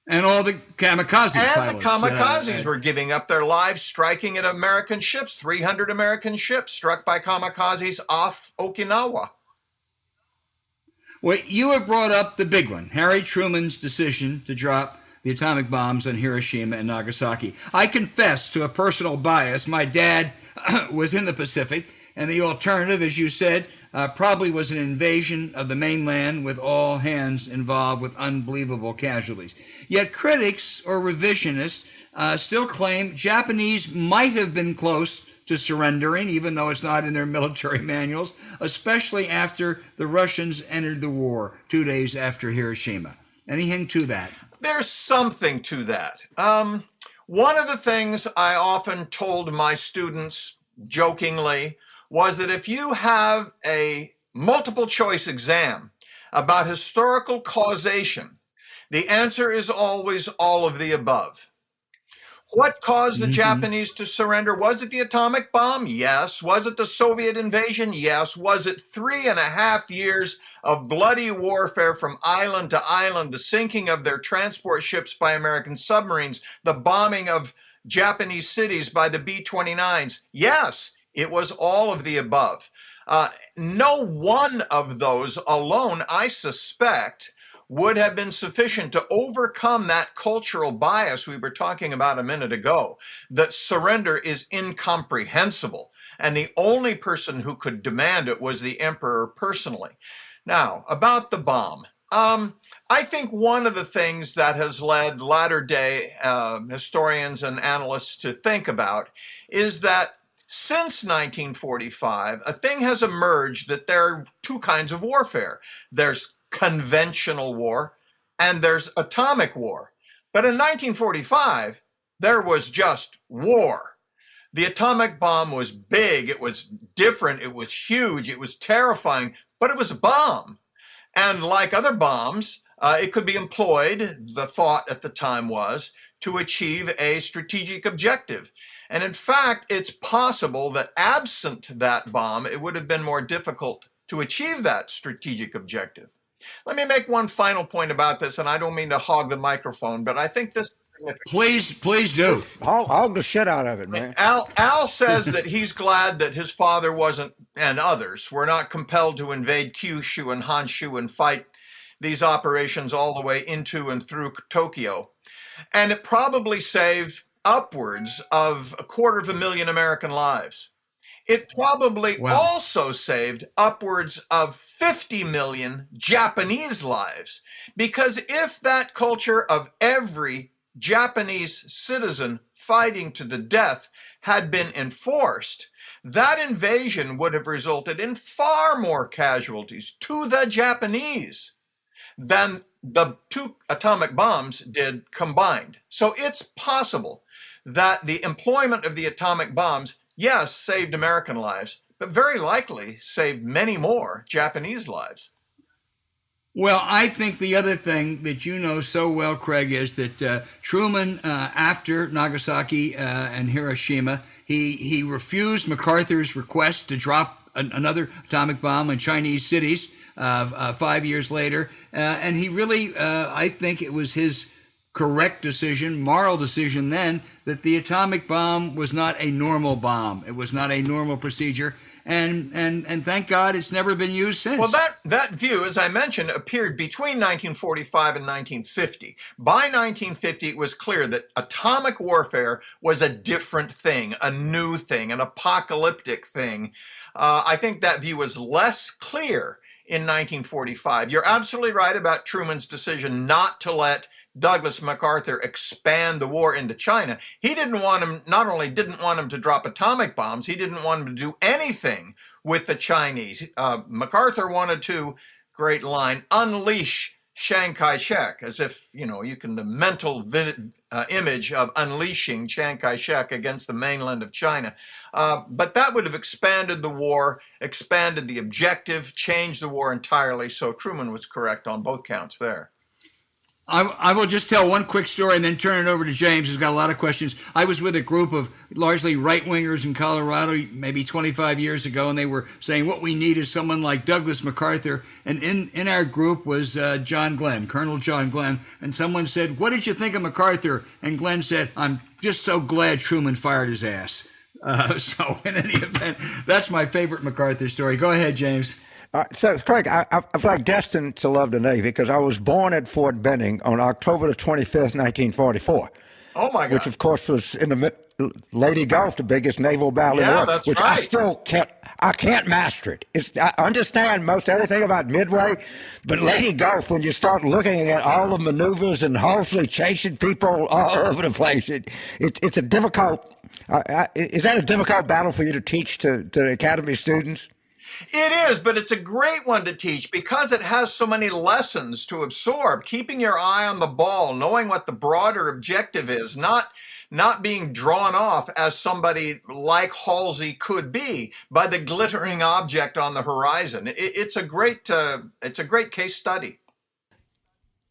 And all the kamikaze pilots. And the kamikazes were giving up their lives, striking at American ships. 300 American ships struck by kamikazes off Okinawa. Well, you have brought up the big one, Harry Truman's decision to drop the atomic bombs on Hiroshima and Nagasaki. I confess to a personal bias. My dad was in the Pacific, and the alternative, as you said, probably was an invasion of the mainland with all hands involved with unbelievable casualties. Yet critics or revisionists still claim Japanese might have been close to surrendering, even though it's not in their military manuals, especially after the Russians entered the war 2 days after Hiroshima. Anything to that? There's something to that. One of the things I often told my students jokingly was that if you have a multiple choice exam about historical causation, the answer is always all of the above. What caused the Japanese to surrender? Was it the atomic bomb? Yes. Was it the Soviet invasion? Yes. Was it 3.5 years of bloody warfare from island to island, the sinking of their transport ships by American submarines, the bombing of Japanese cities by the B-29s? Yes. It was all of the above. No one of those alone, I suspect, would have been sufficient to overcome that cultural bias we were talking about a minute ago, that surrender is incomprehensible. And the only person who could demand it was the emperor personally. Now, about the bomb. I think one of the things that has led latter day historians and analysts to think about is that since 1945, a thing has emerged that there are two kinds of warfare. There's conventional war and there's atomic war. But in 1945, there was just war. The atomic bomb was big, it was different, it was huge, it was terrifying, but it was a bomb. And like other bombs, it could be employed, the thought at the time was, to achieve a strategic objective. And in fact, it's possible that absent that bomb, it would have been more difficult to achieve that strategic objective. Let me make one final point about this, and I don't mean to hog the microphone, but I think this is significant. Please do. Hog the shit out of it, man. Al says that he's glad that his father wasn't, and others, were not compelled to invade Kyushu and Honshu and fight these operations all the way into and through Tokyo. And it probably saved upwards of 250,000 American lives. It probably also saved upwards of 50 million Japanese lives, because if that culture of every Japanese citizen fighting to the death had been enforced, that invasion would have resulted in far more casualties to the Japanese than the two atomic bombs did combined. So it's possible that the employment of the atomic bombs, yes, saved American lives, but very likely saved many more Japanese lives. Well, I think the other thing that you know so well, Craig, is that Truman, after Nagasaki and Hiroshima, he refused MacArthur's request to drop another atomic bomb in Chinese cities 5 years later. And he really, I think it was his correct decision, moral decision then, that the atomic bomb was not a normal bomb. It was not a normal procedure. And thank God it's never been used since. Well, that view, as I mentioned, appeared between 1945 and 1950. By 1950, it was clear that atomic warfare was a different thing, a new thing, an apocalyptic thing. I think that view was less clear in 1945. You're absolutely right about Truman's decision not to let Douglas MacArthur expand the war into China. He didn't want him, not only didn't want him to drop atomic bombs, he didn't want him to do anything with the Chinese. MacArthur wanted to, great line, unleash Chiang Kai-shek, as if, you can, the mental image of unleashing Chiang Kai-shek against the mainland of China. But that would have expanded the war, expanded the objective, changed the war entirely. So Truman was correct on both counts there. I will just tell one quick story and then turn it over to James, who's got a lot of questions. I was with a group of largely right-wingers in Colorado maybe 25 years ago, and they were saying what we need is someone like Douglas MacArthur. And in our group was John Glenn, Colonel John Glenn. And someone said, "What did you think of MacArthur?" And Glenn said, "I'm just so glad Truman fired his ass." So in any event, that's my favorite MacArthur story. Go ahead, James. So, Craig, I feel like destined to love the Navy because I was born at Fort Benning on October the 25th, 1944. Oh, my God. Which, of course, was in the Lady Gulf, the biggest naval battle in the world. That's which right. I still can't master it. I understand most everything about Midway, but Lady Gulf, when you start looking at all the maneuvers and Halsey chasing people all over the place, it's a difficult. Is that a difficult battle for you to teach to the Academy students? It is, but it's a great one to teach because it has so many lessons to absorb. Keeping your eye on the ball, knowing what the broader objective is, not being drawn off as somebody like Halsey could be by the glittering object on the horizon. It's a great case study.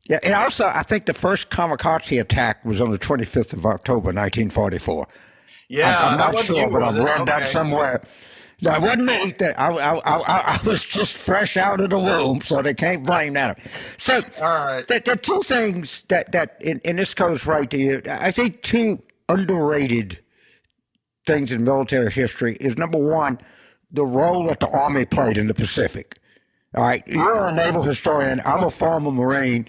Yeah, and also I think the first kamikaze attack was on the 25th of October, 1944. Yeah, I'm not sure, but I've read that somewhere. No, it wasn't me. I was just fresh out of the womb, so they can't blame that. So, all right. There are two things that and this goes right to you. I think two underrated things in military history is, number one, the role that the Army played in the Pacific. All right, you're a naval historian. I'm a former Marine.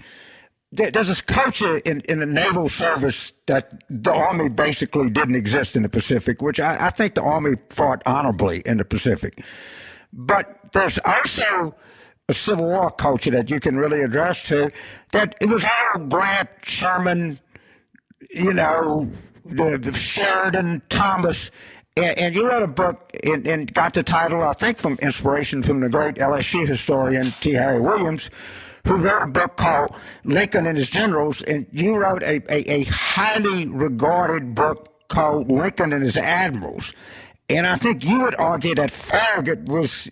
There's this culture in the naval service that the Army basically didn't exist in the Pacific, which I think the Army fought honorably in the Pacific. But there's also a Civil War culture that you can really address to, that it was all Grant, Sherman, the Sheridan, Thomas. And you wrote a book and got the title, I think, from inspiration from the great LSU historian T. Harry Williams, who wrote a book called Lincoln and His Generals. And you wrote a highly regarded book called Lincoln and His Admirals. And I think you would argue that Farragut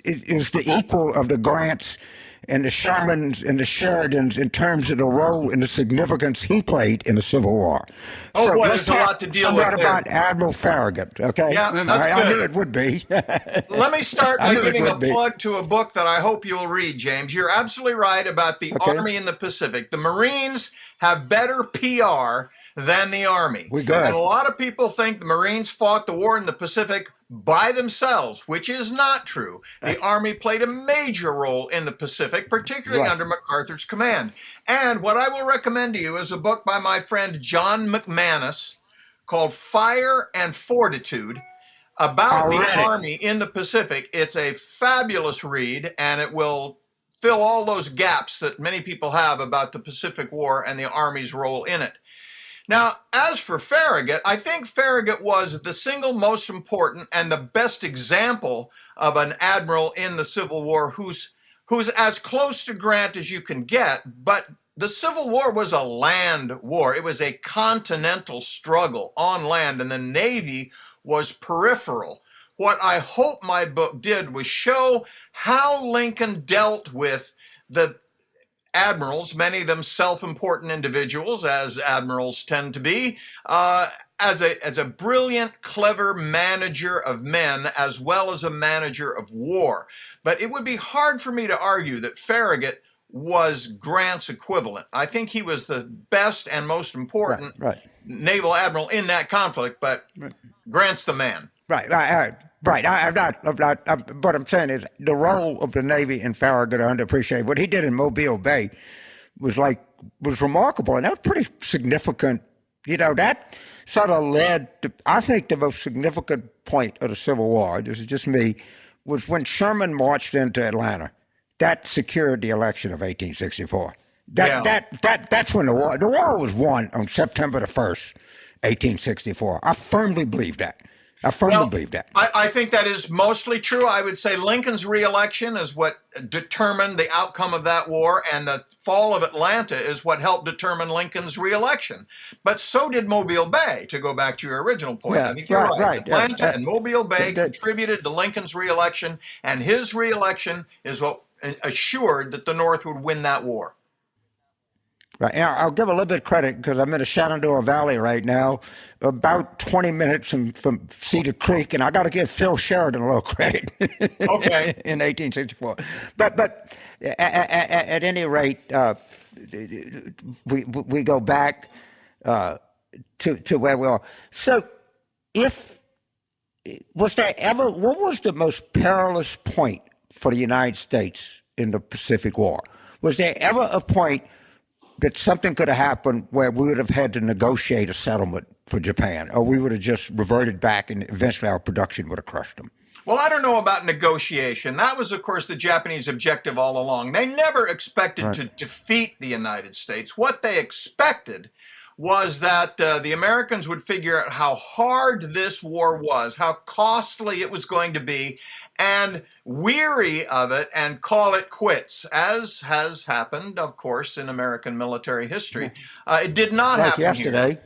is the equal of the Grants and the Shermans and the Sheridans in terms of the role and the significance he played in the Civil War. Oh, so boy, let's there's a lot to deal with there. about Admiral Farragut, okay? Yeah, that's I good. knew it would be. Let me start by giving a plug to a book that I hope you'll read, James. You're absolutely right about the Army in the Pacific. The Marines have better PR than the Army. We good. And a lot of people think the Marines fought the war in the Pacific by themselves, which is not true. The Army played a major role in the Pacific, particularly under MacArthur's command. And what I will recommend to you is a book by my friend John McManus called Fire and Fortitude about the Army in the Pacific. It's a fabulous read, and it will fill all those gaps that many people have about the Pacific War and the Army's role in it. Now, as for Farragut, I think Farragut was the single most important and the best example of an admiral in the Civil War who's as close to Grant as you can get, but the Civil War was a land war. It was a continental struggle on land, and the Navy was peripheral. What I hope my book did was show how Lincoln dealt with the admirals, many of them self-important individuals, as admirals tend to be, as a brilliant, clever manager of men, as well as a manager of war. But it would be hard for me to argue that Farragut was Grant's equivalent. I think he was the best and most important naval admiral in that conflict, but Grant's the man. Right. What I'm saying is the role of the Navy in Farragut are underappreciated. What he did in Mobile Bay was remarkable, and that was pretty significant. That sort of led to, I think, the most significant point of the Civil War, this is just me, was when Sherman marched into Atlanta. That secured the election of 1864. That's when the war was won on September the 1st, 1864. I firmly believe that. I firmly believe that. I think that is mostly true. I would say Lincoln's reelection is what determined the outcome of that war, and the fall of Atlanta is what helped determine Lincoln's reelection. But so did Mobile Bay, to go back to your original point. I think you're right. Atlanta and Mobile Bay contributed to Lincoln's reelection, and his reelection is what assured that the North would win that war. Right. And I'll give a little bit of credit because I'm in the Shenandoah Valley right now, about 20 minutes from Cedar Creek, and I got to give Phil Sheridan a little credit. Okay. In 1864. But at any rate, we go back to where we are. So what was the most perilous point for the United States in the Pacific War? Was there ever a point that something could have happened where we would have had to negotiate a settlement for Japan, or we would have just reverted back and eventually our production would have crushed them? Well, I don't know about negotiation. That was, of course, the Japanese objective all along. They never expected to defeat the United States. What they expected was that the Americans would figure out how hard this war was, how costly it was going to be, and weary of it and call it quits, as has happened, of course, in American military history. It did not happen yesterday.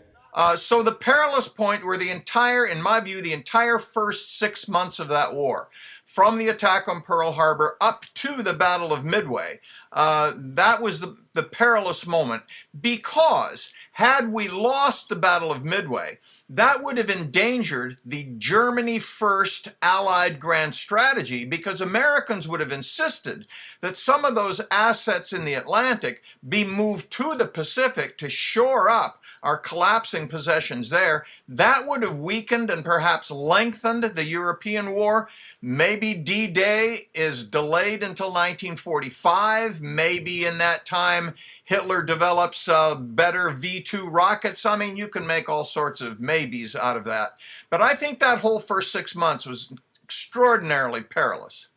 So the perilous point were in my view, the entire first 6 months of that war, from the attack on Pearl Harbor up to the Battle of Midway. That was the perilous moment, because had we lost the Battle of Midway, that would have endangered the Germany First Allied grand strategy, because Americans would have insisted that some of those assets in the Atlantic be moved to the Pacific to shore up our collapsing possessions there. That would have weakened and perhaps lengthened the European war. Maybe D-Day is delayed until 1945. Maybe in that time Hitler develops better V-2 rockets. I mean, you can make all sorts of maybes out of that. But I think that whole first 6 months was extraordinarily perilous.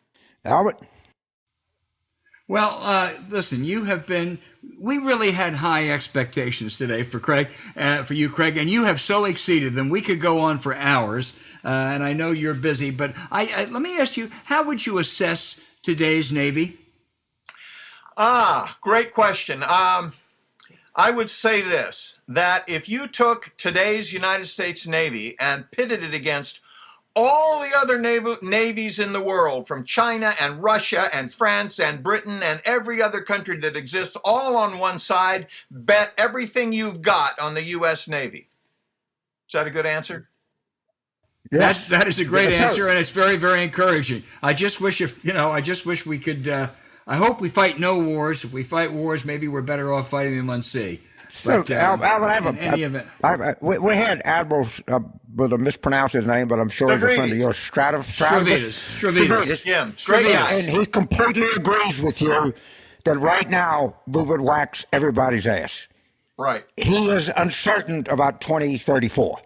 Albert? Well, listen, we really had high expectations today for you, Craig, and you have so exceeded them. We could go on for hours, and I know you're busy, but let me ask you, how would you assess today's Navy? Great question. I would say this, that if you took today's United States Navy and pitted it against all the other navies in the world, from China and Russia and France and Britain and every other country that exists, all on one side, bet everything you've got on the U.S. Navy. Is that a good answer? Yes. That is a great answer, and it's very, very encouraging. I just wish we could. I hope we fight no wars. If we fight wars, maybe we're better off fighting them on sea. So, But, Albert, in any event, we had admirals, but I mispronounced his name, but I'm sure he's a friend of yours. Stavridis. Yeah, great guy. And he completely agrees with you that right now we would wax everybody's ass. Right. He is uncertain about 2034.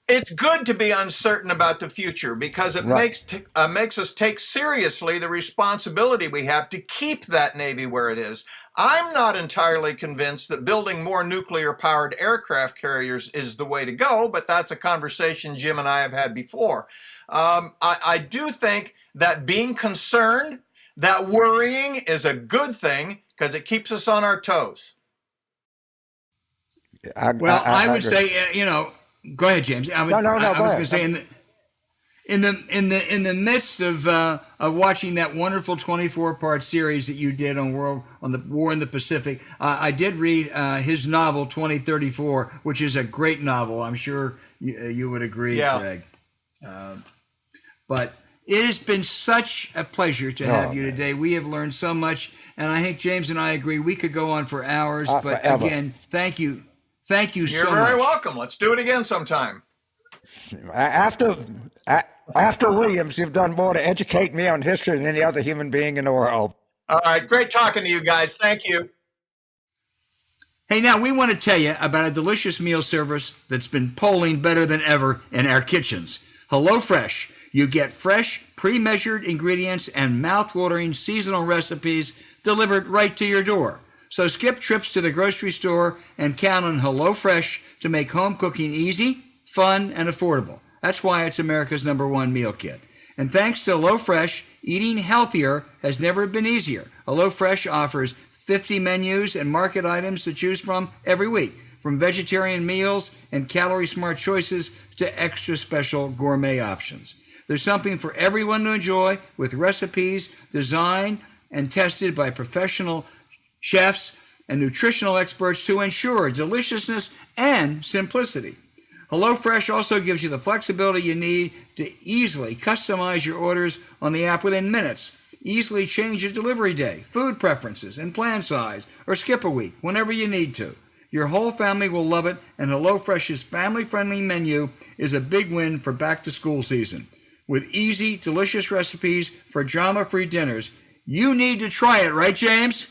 It's good to be uncertain about the future because it makes us take seriously the responsibility we have to keep that Navy where it is. I'm not entirely convinced that building more nuclear-powered aircraft carriers is the way to go, but that's a conversation Jim and I have had before. I do think that being concerned, that worrying is a good thing because it keeps us on our toes. I would say, go ahead, James. I was going to say in the midst of watching that wonderful 24-part series that you did on the war in the Pacific, I did read his novel 2034, which is a great novel. I'm sure you would agree, Greg. But it has been such a pleasure to have you today. We have learned so much, and I think James and I agree we could go on for hours. But forever. Again, thank you so much. You're very welcome. Let's do it again sometime. After Williams, you've done more to educate me on history than any other human being in the world. All right. Great talking to you guys. Thank you. Hey, now we want to tell you about a delicious meal service that's been polling better than ever in our kitchens. HelloFresh. You get fresh, pre-measured ingredients and mouth-watering seasonal recipes delivered right to your door. So skip trips to the grocery store and count on HelloFresh to make home cooking easy, fun, and affordable. That's why it's America's #1 meal kit. And thanks to HelloFresh, eating healthier has never been easier. HelloFresh offers 50 menus and market items to choose from every week, from vegetarian meals and calorie-smart choices to extra special gourmet options. There's something for everyone to enjoy with recipes designed and tested by professional chefs and nutritional experts to ensure deliciousness and simplicity. HelloFresh also gives you the flexibility you need to easily customize your orders on the app within minutes. Easily change your delivery day, food preferences, and plan size, or skip a week whenever you need to. Your whole family will love it, and HelloFresh's family-friendly menu is a big win for back-to-school season. With easy, delicious recipes for drama-free dinners, you need to try it, right, James?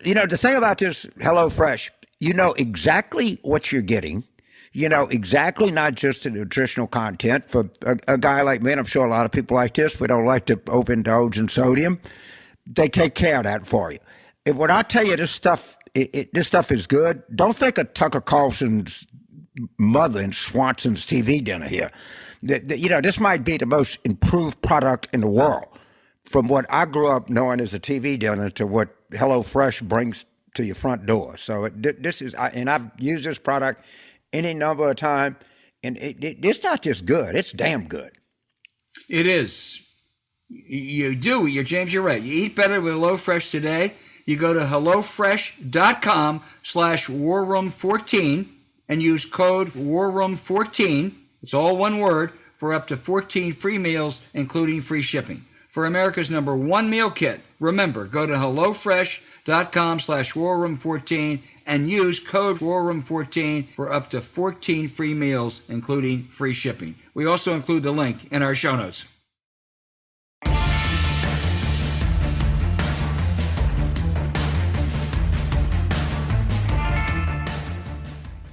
The thing about this HelloFresh, you know exactly what you're getting. You know exactly not just the nutritional content. For a guy like me, and I'm sure a lot of people like this, we don't like to overindulge in sodium. They take care of that for you. And when I tell you this stuff is good, don't think of Tucker Carlson's mother in Swanson's TV dinner here. This might be the most improved product in the world. From what I grew up knowing as a TV dinner to what HelloFresh brings to your front door. So this is, and I've used this product any number of times, and it's not just good, it's damn good. It is. You do. James, you're right. You eat better with HelloFresh today. You go to HelloFresh.com/WarRoom14 and use code WarRoom14. It's all one word for up to 14 free meals, including free shipping. For America's #1 meal kit, remember, go to HelloFresh.com/WarRoom14 and use code WarRoom14 for up to 14 free meals, including free shipping. We also include the link in our show notes.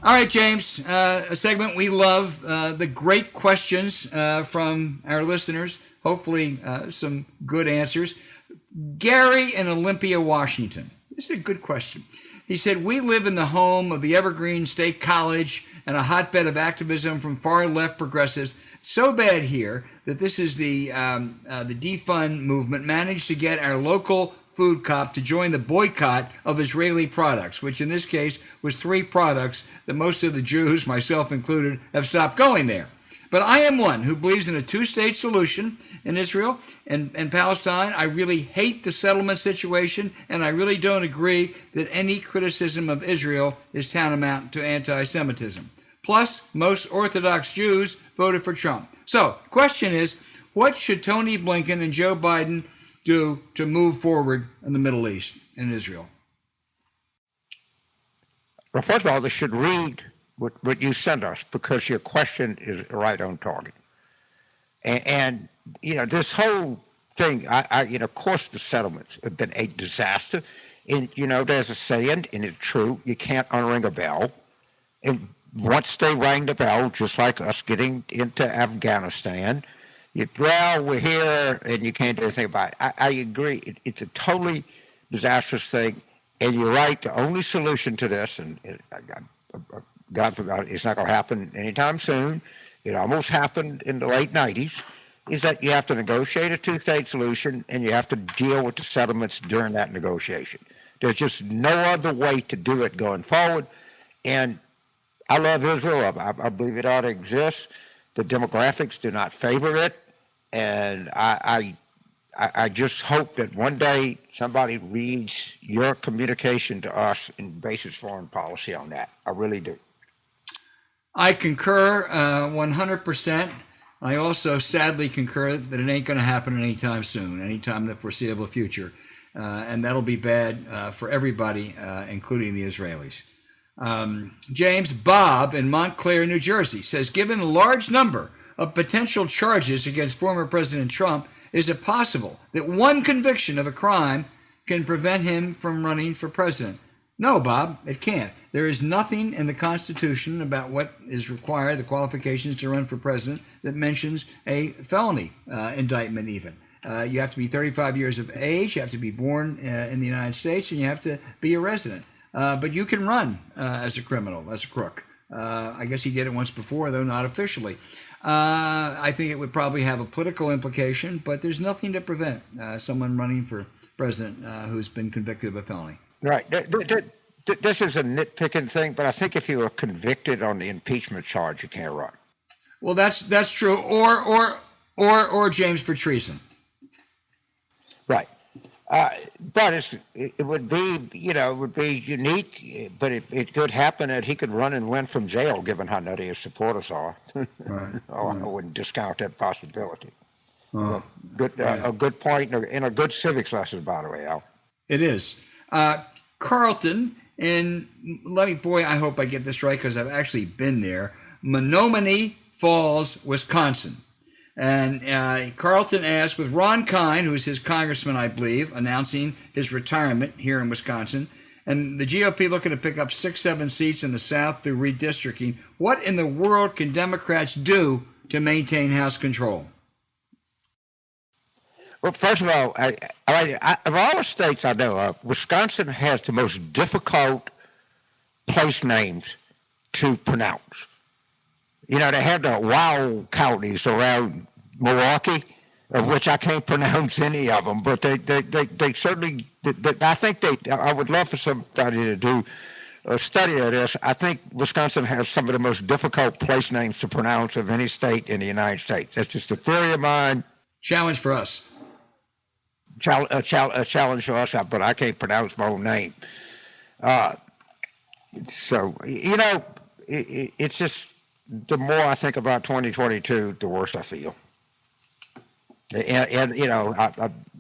All right, James, a segment we love, the great questions from our listeners, hopefully some good answers. Gary in Olympia, Washington. This is a good question. He said, we live in the home of the Evergreen State College and a hotbed of activism from far-left progressives. So bad here that this is the defund movement managed to get our local food cop to join the boycott of Israeli products, which in this case was 3 products that most of the Jews, myself included, have stopped going there. But I am one who believes in a 2-state solution in Israel and Palestine. I really hate the settlement situation, and I really don't agree that any criticism of Israel is tantamount to anti-Semitism. Plus, most Orthodox Jews voted for Trump. So, the question is, what should Tony Blinken and Joe Biden do to move forward in the Middle East and Israel? Well, first of all, they should read what you sent us, because your question is right on target. And this whole thing, of course, the settlements have been a disaster. And, there's a saying, and it's true, you can't unring a bell. And once they rang the bell, just like us getting into Afghanistan, we're here and you can't do anything about it. I agree. It's a totally disastrous thing. And you're right, the only solution to this, and God forbid, it's not going to happen anytime soon. It almost happened in the late 90s, is that you have to negotiate a 2-state solution and you have to deal with the settlements during that negotiation. There's just no other way to do it going forward. And I love Israel. I believe it ought to exist. The demographics do not favor it. And I just hope that one day somebody reads your communication to us and bases foreign policy on that. I really do. I concur 100%. I also sadly concur that it ain't going to happen anytime soon, anytime in the foreseeable future. And that'll be bad for everybody, including the Israelis. James Bob in Montclair, New Jersey says, given a large number of potential charges against former President Trump, is it possible that one conviction of a crime can prevent him from running for president? No, Bob, it can't. There is nothing in the Constitution about what is required, the qualifications to run for president, that mentions a felony indictment even. You have to be 35 years of age, you have to be born in the United States, and you have to be a resident. But you can run as a criminal, as a crook. I guess he did it once before, though not officially. I think it would probably have a political implication, but there's nothing to prevent someone running for president who's been convicted of a felony. Right. This is a nitpicking thing, but I think if you were convicted on the impeachment charge, you can't run. Well, that's true. Or James, for treason. Right. But it would be, it would be unique, but it could happen that he could run and win from jail, given how nutty his supporters are. Right. I wouldn't discount that possibility. A good point and a good civics lesson, by the way, Al. It is. Carlton in, I hope I get this right because I've actually been there, Menominee Falls, Wisconsin. And Carlton asked, with Ron Kine, who's his congressman, I believe, announcing his retirement here in Wisconsin, and the GOP looking to pick up 6-7 seats in the South through redistricting, what in the world can Democrats do to maintain House control? Well, first of all, of all the states I know of, Wisconsin has the most difficult place names to pronounce. They have the wild counties around Milwaukee, of which I can't pronounce any of them, but they certainly, I would love for somebody to do a study of this. I think Wisconsin has some of the most difficult place names to pronounce of any state in the United States. That's just a theory of mine. Challenge for us. A challenge for us, but I can't pronounce my own name. It's just, the more I think about 2022, the worse I feel. And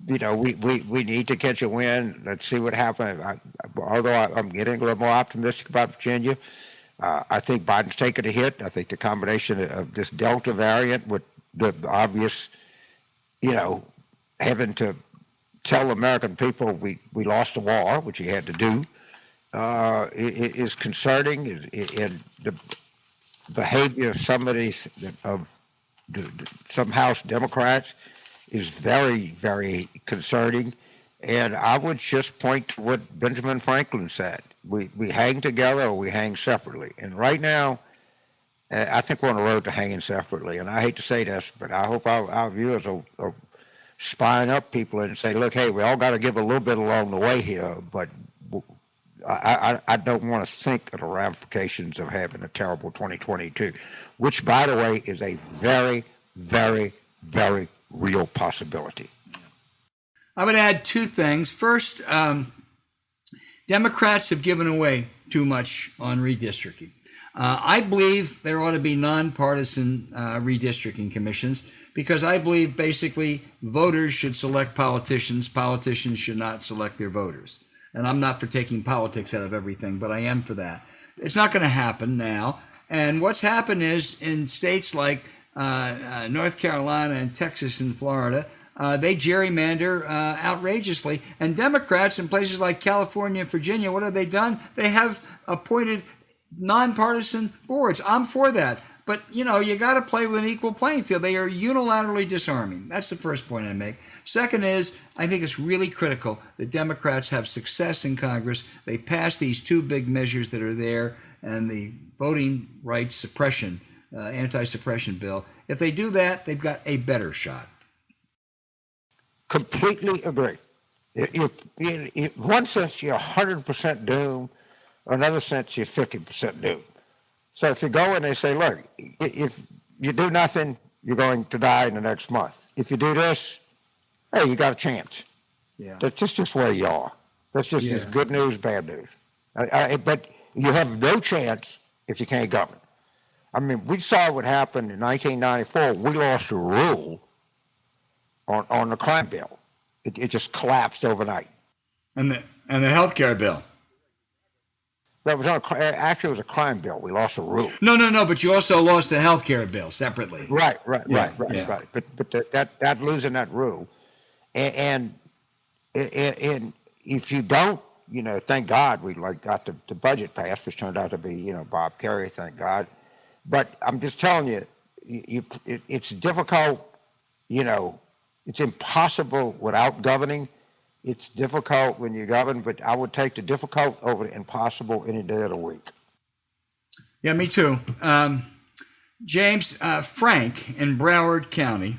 we need to catch a win. Let's see what happens. Although I'm getting a little more optimistic about Virginia, I think Biden's taking a hit. I think the combination of this Delta variant with the obvious, having to tell American people we lost the war, which he had to do, is concerning, and the behavior of some House Democrats is very, very concerning. And I would just point to what Benjamin Franklin said: we hang together or we hang separately. And right now, I think we're on the road to hanging separately. And I hate to say this, but I hope our viewers will spine up people and say, look, hey, we all got to give a little bit along the way here, but I don't want to think of the ramifications of having a terrible 2022, which, by the way, is a very, very, very real possibility. I would add two things. First, Democrats have given away too much on redistricting. I believe there ought to be nonpartisan redistricting commissions, because I believe basically voters should select politicians. Politicians should not select their voters. And I'm not for taking politics out of everything, but I am for that. It's not going to happen now. And what's happened is in states like North Carolina and Texas and Florida, they gerrymander outrageously. And Democrats in places like California and Virginia, what have they done? They have appointed nonpartisan boards. I'm for that. But, you got to play with an equal playing field. They are unilaterally disarming. That's the first point I make. Second is, I think it's really critical that Democrats have success in Congress. They pass these two big measures that are there, and the voting rights suppression, anti-suppression bill. If they do that, they've got a better shot. Completely agree. In one sense, you're 100% doomed. In another sense, you're 50% doomed. So if you go and they say, look, if you do nothing, you're going to die in the next month. If you do this, hey, you got a chance. Yeah. That's just where you are. That's just good news, bad news. But you have no chance if you can't govern. I mean, we saw what happened in 1994. We lost a rule on the crime bill. It just collapsed overnight. And the health care bill. That was actually it was a crime bill. We lost a rule. No. But you also lost the health care bill separately. Right. But that losing that rule, and if you don't, thank God we got the budget passed, which turned out to be Bob Kerry, thank God. But I'm just telling you, it's difficult. It's impossible without governing. It's difficult when you govern, but I would take the difficult over the impossible any day of the week. Yeah, me too. James, Frank in Broward County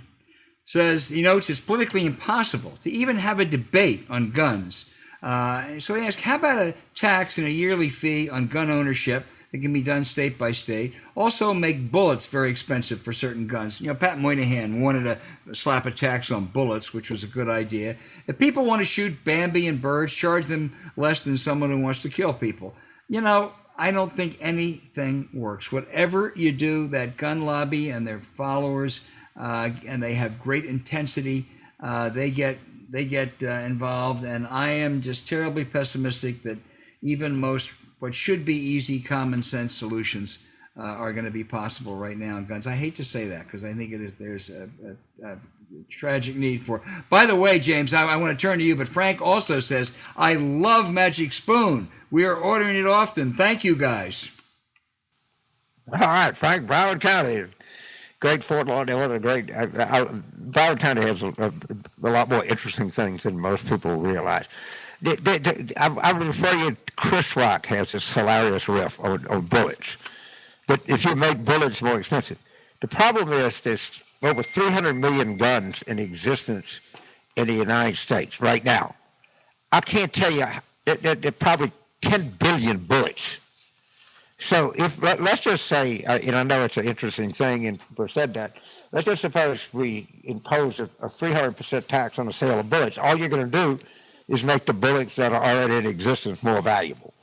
says, it's politically impossible to even have a debate on guns. So he asked, how about a tax and a yearly fee on gun ownership? It can be done state by state. Also make bullets very expensive for certain guns. Pat Moynihan wanted to slap a tax on bullets, which was a good idea. If people want to shoot Bambi and birds, charge them less than someone who wants to kill people. I don't think anything works. Whatever you do, that gun lobby and their followers, and they have great intensity, they get involved. And I am just terribly pessimistic that even most what should be easy, common sense solutions are going to be possible right now in guns. I hate to say that because I think there's a tragic need for. By the way, James, I want to turn to you, but Frank also says, I love Magic Spoon. We are ordering it often. Thank you, guys. All right, Frank, Broward County. Great Fort Lauderdale. Great. Broward County has a lot more interesting things than most people realize. I would refer you to Chris Rock has this hilarious riff on bullets. But if you make bullets more expensive, the problem is there's over 300 million guns in existence in the United States right now. I can't tell you, there are probably 10 billion bullets. So let's just say, and I know it's an interesting thing, and we've said that, let's just suppose we impose a 300% tax on the sale of bullets. All you're going to do is make the bullets that are already in existence more valuable.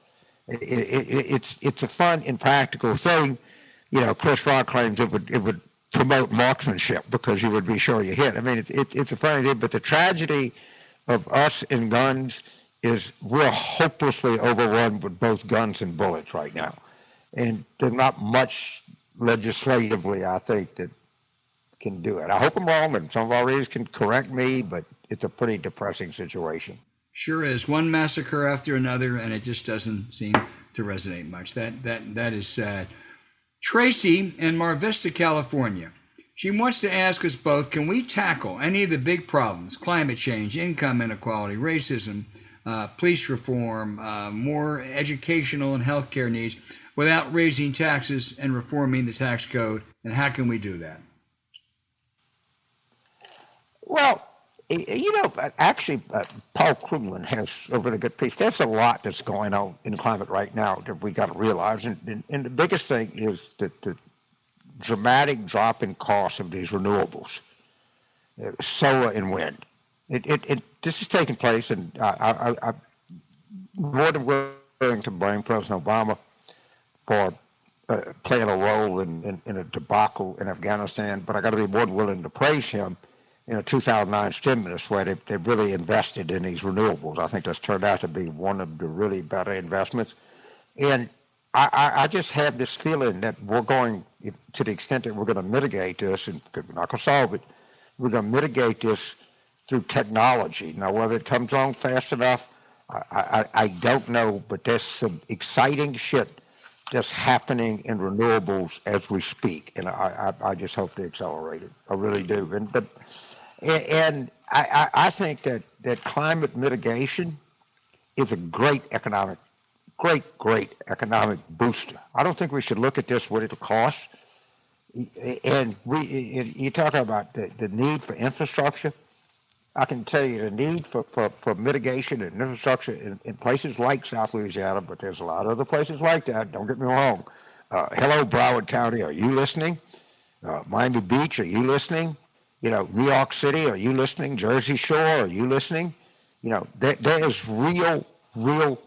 It's a fun and practical thing. Chris Rock claims it would promote marksmanship because you would be sure you hit. I mean, it's a funny thing, but the tragedy of us in guns is we're hopelessly overrun with both guns and bullets right now. And there's not much legislatively, I think, that can do it. I hope I'm wrong, and some of our readers can correct me, but it's a pretty depressing situation. Sure is. One massacre after another, and it just doesn't seem to resonate much. That is sad. Tracy in Mar Vista, California. She wants to ask us both, can we tackle any of the big problems, climate change, income inequality, racism, police reform, more educational and healthcare needs, without raising taxes and reforming the tax code? And how can we do that? Well, actually, Paul Krugman has a really good piece. There's a lot that's going on in climate right now that we got to realize. And the biggest thing is that the dramatic drop in cost of these renewables, solar and wind. This is taking place, and I'm more than willing to blame President Obama for playing a role in a debacle in Afghanistan, but I got to be more than willing to praise him in a 2009 stimulus where they really invested in these renewables. I think that's turned out to be one of the really better investments. And I just have this feeling that we're going, to the extent that we're going to mitigate this, and we're not going to solve it, we're going to mitigate this through technology. Now, whether it comes on fast enough, I don't know, but there's some exciting shit that's happening in renewables as we speak, and I just hope to accelerate it. I really do. And I think that climate mitigation is a great economic booster. I don't think we should look at this what it costs. And you talk about the need for infrastructure. I can tell you the need for mitigation and infrastructure in places like South Louisiana, but there's a lot of other places like that. Don't get me wrong. Hello, Broward County, are you listening? Miami Beach, are you listening? New York City, are you listening? Jersey Shore, are you listening? There is real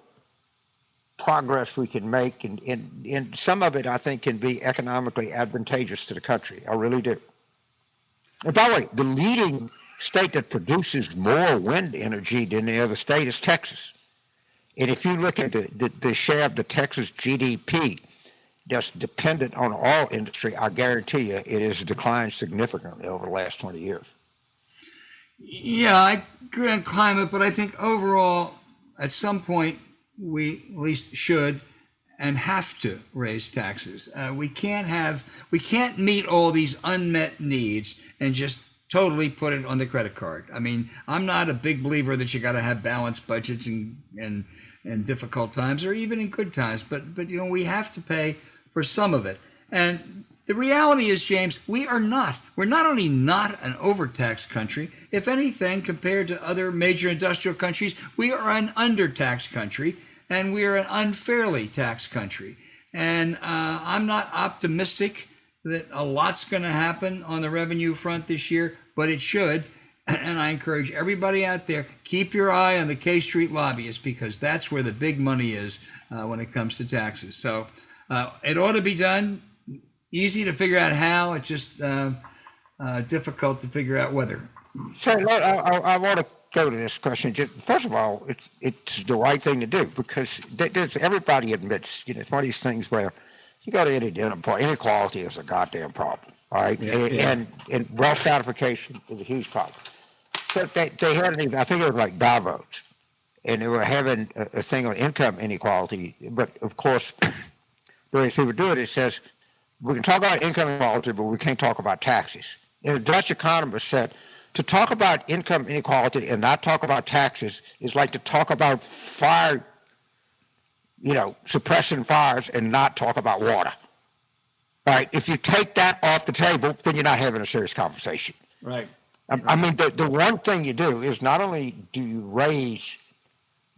progress we can make, and some of it I think can be economically advantageous to the country. I really do. And by the way, the leading state that produces more wind energy than any other state is Texas. And if you look at the share of the Texas GDP that's dependent on oil industry, I guarantee you it has declined significantly over the last 20 years. Yeah, I agree on climate, but I think overall, at some point, we at least should and have to raise taxes. We can't meet all these unmet needs and just totally put it on the credit card. I mean, I'm not a big believer that you got to have balanced budgets in difficult times or even in good times, but we have to pay for some of it. And the reality is, James, we're not only not an overtaxed country, if anything, compared to other major industrial countries, we are an undertaxed country, and we are an unfairly taxed country. And I'm not optimistic that a lot's going to happen on the revenue front this year, but it should. And I encourage everybody out there, keep your eye on the K Street lobbyists, because that's where the big money is when it comes to taxes. So it ought to be done. Easy to figure out how. It's just difficult to figure out whether. So I want to go to this question. First of all, it's the right thing to do, because everybody admits, it's one of these things where you go to any dinner party, inequality is a goddamn problem. All right, and wealth stratification is a huge problem. So they had I think it was like Davos, and they were having a thing on income inequality. But of course, the way people do it, it says we can talk about income inequality, but we can't talk about taxes. And a Dutch economist said, to talk about income inequality and not talk about taxes is like to talk about fire, suppressing fires and not talk about water. All right, if you take that off the table, then you're not having a serious conversation. Right. I mean, the one thing you do is not only do you raise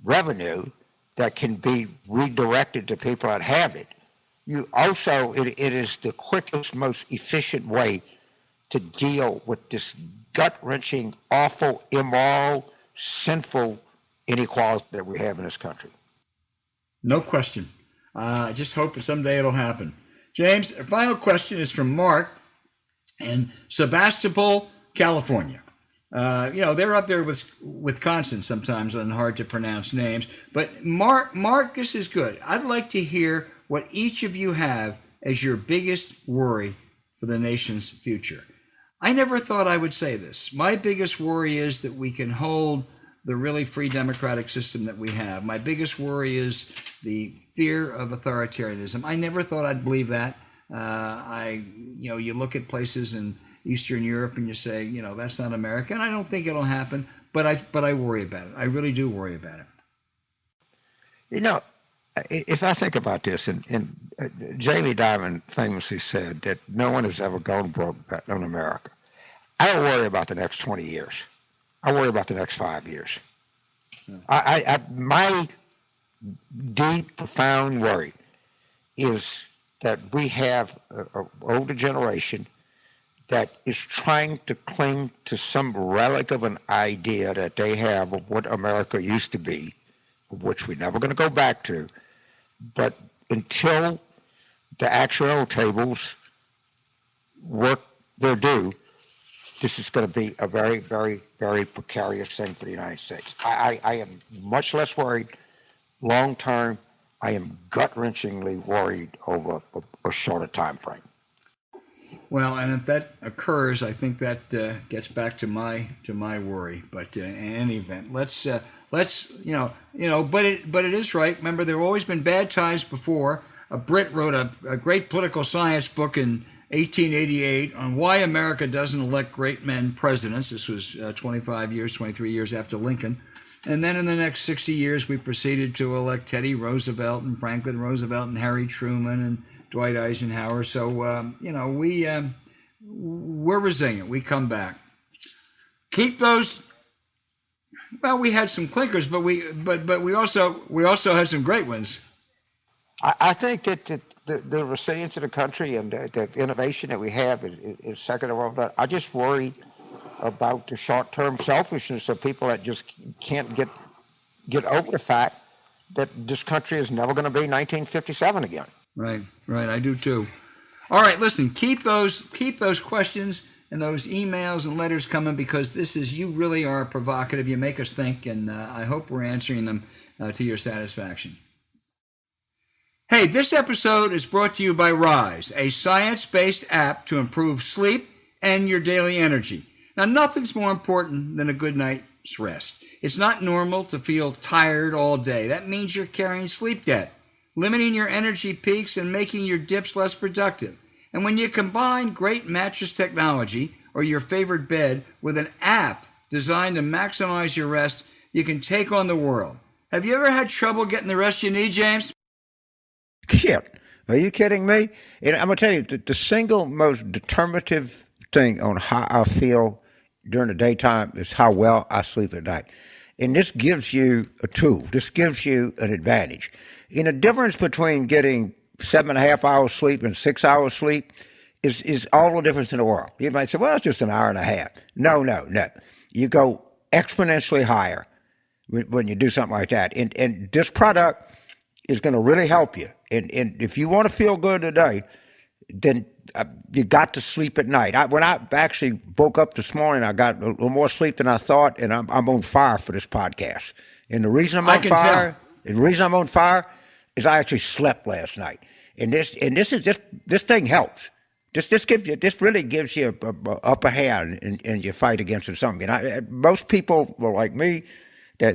revenue that can be redirected to people that have it, you also, it is the quickest, most efficient way to deal with this gut-wrenching, awful, immoral, sinful inequality that we have in this country. No question. I just hope that someday it'll happen. James, our final question is from Mark in Sebastopol, California. They're up there with Wisconsin sometimes on hard to pronounce names. But Mark, this is good. I'd like to hear what each of you have as your biggest worry for the nation's future. I never thought I would say this. My biggest worry is that we can hold the really free democratic system that we have. My biggest worry is the fear of authoritarianism. I never thought I'd believe that. You look at places in Eastern Europe and you say, that's not America, and I don't think it'll happen. But I worry about it. I really do worry about it. If I think about this, and Jamie Dimon famously said that no one has ever gone broke on America. I don't worry about the next 20 years. I worry about the next 5 years. My deep, profound worry is that we have an older generation that is trying to cling to some relic of an idea that they have of what America used to be, which we're never going to go back to. But until the actuarial tables work their due, this is going to be a very, very, very precarious thing for the United States. I am much less worried long term. I am gut-wrenchingly worried over a shorter time frame. Well, and if that occurs, I think that gets back to my worry. But in any event, let's but it is right. Remember, there have always been bad times before. A Brit wrote a great political science book in 1888 on why America doesn't elect great men presidents. This was 23 years after Lincoln. And then in the next 60 years, we proceeded to elect Teddy Roosevelt and Franklin Roosevelt and Harry Truman and Dwight Eisenhower. So, we're resilient. We come back. Keep those. Well, we had some clinkers, but we also had some great ones. I think that the resilience of the country and the innovation that we have is second to none. I just worry about the short-term selfishness of people that just can't get over the fact that this country is never going to be 1957 again. Right. I do too. All right, listen. Keep those questions and those emails and letters coming, because you really are provocative. You make us think, and I hope we're answering them to your satisfaction. Hey, this episode is brought to you by Rise, a science-based app to improve sleep and your daily energy. Now, nothing's more important than a good night's rest. It's not normal to feel tired all day. That means you're carrying sleep debt, limiting your energy peaks and making your dips less productive. And when you combine great mattress technology or your favorite bed with an app designed to maximize your rest, you can take on the world. Have you ever had trouble getting the rest you need, James? Shit. Are you kidding me? And I'm going to tell you, the single most determinative thing on how I feel during the daytime is how well I sleep at night. And this gives you a tool. This gives you an advantage. And the difference between getting 7.5 hours sleep and 6 hours sleep is all the difference in the world. You might say, well, it's just an hour and a half. No. You go exponentially higher when you do something like that. And this product is going to really help you. And if you want to feel good today, then you got to sleep at night. When I actually woke up this morning, I got a little more sleep than I thought, and I'm on fire for this podcast. And the reason I'm on fire is I actually slept last night. And this thing helps. This really gives you a upper hand in your fight against something. And most people were like me, I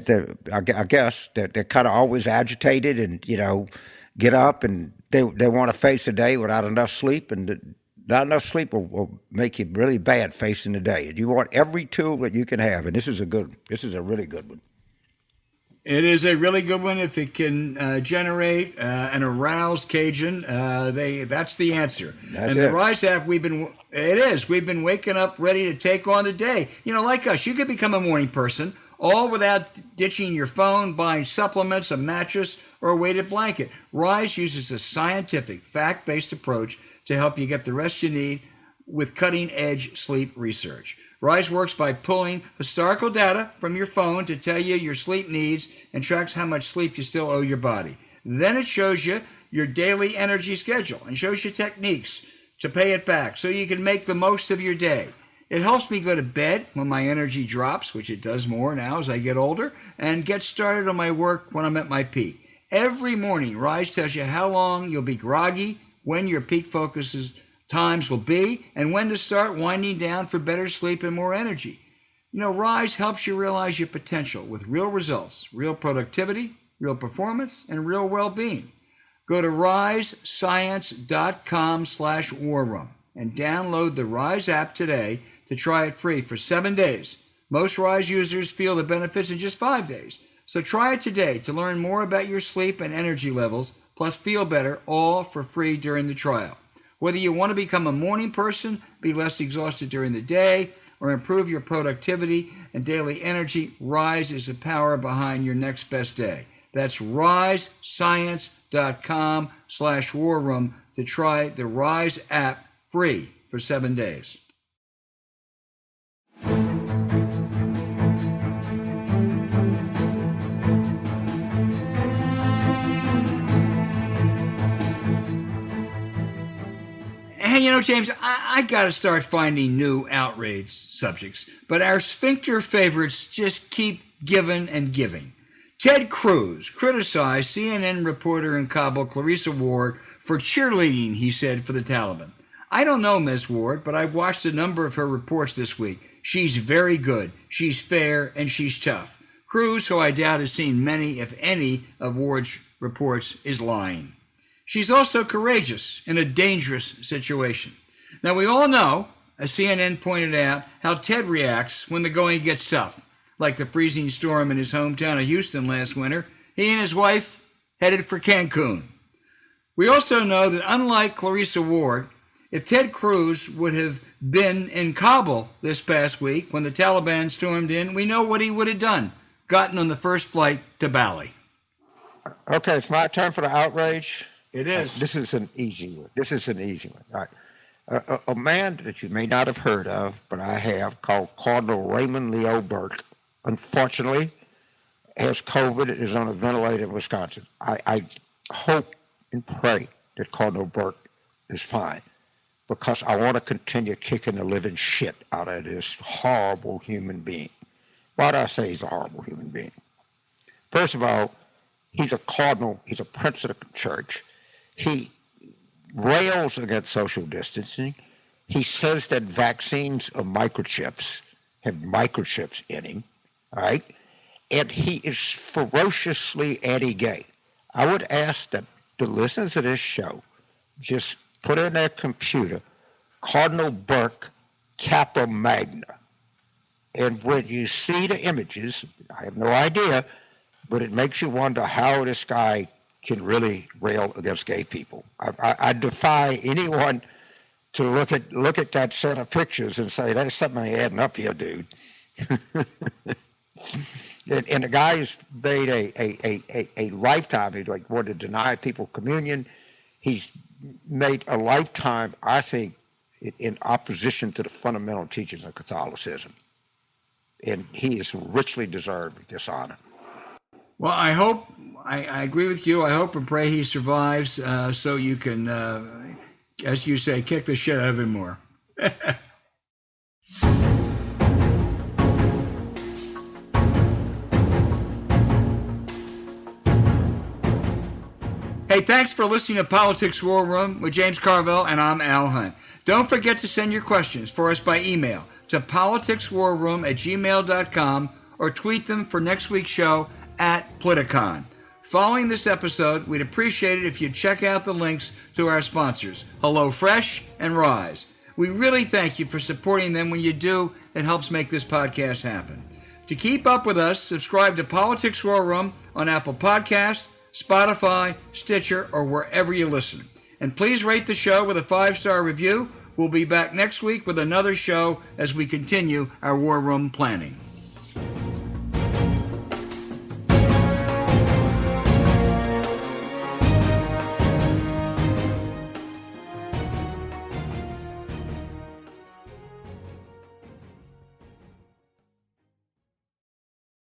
guess that they're kind of always agitated and get up and they want to face the day without enough sleep, and not enough sleep will make you really bad facing the day. You want every tool that you can have, and this is a really good one. It is a really good one if it can generate an aroused Cajun. That's the answer. The Rise app, we've been waking up ready to take on the day. Like us, you could become a morning person, all without ditching your phone, buying supplements, a mattress, or a weighted blanket. Rise uses a scientific, fact-based approach to help you get the rest you need with cutting-edge sleep research. Rise works by pulling historical data from your phone to tell you your sleep needs and tracks how much sleep you still owe your body. Then it shows you your daily energy schedule and shows you techniques to pay it back so you can make the most of your day. It helps me go to bed when my energy drops, which it does more now as I get older, and get started on my work when I'm at my peak. Every morning, Rise tells you how long you'll be groggy, when your peak focus times will be, and when to start winding down for better sleep and more energy. Rise helps you realize your potential with real results, real productivity, real performance, and real well-being. Go to risescience.com/war room and download the Rise app today to try it free for 7 days. Most Rise users feel the benefits in just 5 days. So try it today to learn more about your sleep and energy levels, plus feel better, all for free during the trial. Whether you want to become a morning person, be less exhausted during the day, or improve your productivity and daily energy, Rise is the power behind your next best day. That's risescience.com/war room to try the Rise app free for 7 days. And James, I got to start finding new outrage subjects, but our sphincter favorites just keep giving and giving. Ted Cruz criticized CNN reporter in Kabul, Clarissa Ward, for cheerleading, he said, for the Taliban. I don't know Ms. Ward, but I've watched a number of her reports this week. She's very good, she's fair, and she's tough. Cruz, who I doubt has seen many, if any, of Ward's reports, is lying. She's also courageous in a dangerous situation. Now, we all know, as CNN pointed out, how Ted reacts when the going gets tough, like the freezing storm in his hometown of Houston last winter. He and his wife headed for Cancun. We also know that unlike Clarissa Ward, if Ted Cruz would have been in Kabul this past week when the Taliban stormed in, we know what he would have done, gotten on the first flight to Bali. Okay, it's my turn for the outrage. It is. This is an easy one. All right. A man that you may not have heard of, but I have, called Cardinal Raymond Leo Burke, unfortunately, has COVID and is on a ventilator in Wisconsin. I hope and pray that Cardinal Burke is fine, because I want to continue kicking the living shit out of this horrible human being. Why do I say he's a horrible human being? First of all, he's a cardinal. He's a prince of the church. He rails against social distancing. He says that vaccines are microchips, have microchips in him, all right? And he is ferociously anti-gay. I would ask that the listeners of this show just put in their computer Cardinal Burke Kappa Magna. And when you see the images, I have no idea, but it makes you wonder how this guy can really rail against gay people. I defy anyone to look at that set of pictures and say, there's something adding up here, dude. and the guy's made a lifetime. He wanted to deny people communion. He's made a lifetime, I think, in opposition to the fundamental teachings of Catholicism. And he is richly deserved dishonor. Well, I hope, I agree with you. I hope and pray he survives so you can, as you say, kick the shit out of him more. Hey, thanks for listening to Politics War Room with James Carville, and I'm Al Hunt. Don't forget to send your questions for us by email to politicswarroom@gmail.com or tweet them for next week's show @Politicon. Following this episode, we'd appreciate it if you'd check out the links to our sponsors, HelloFresh and Rise. We really thank you for supporting them. When you do, it helps make this podcast happen. To keep up with us, subscribe to Politics War Room on Apple Podcasts, Spotify, Stitcher, or wherever you listen. And please rate the show with a 5-star review. We'll be back next week with another show as we continue our War Room planning.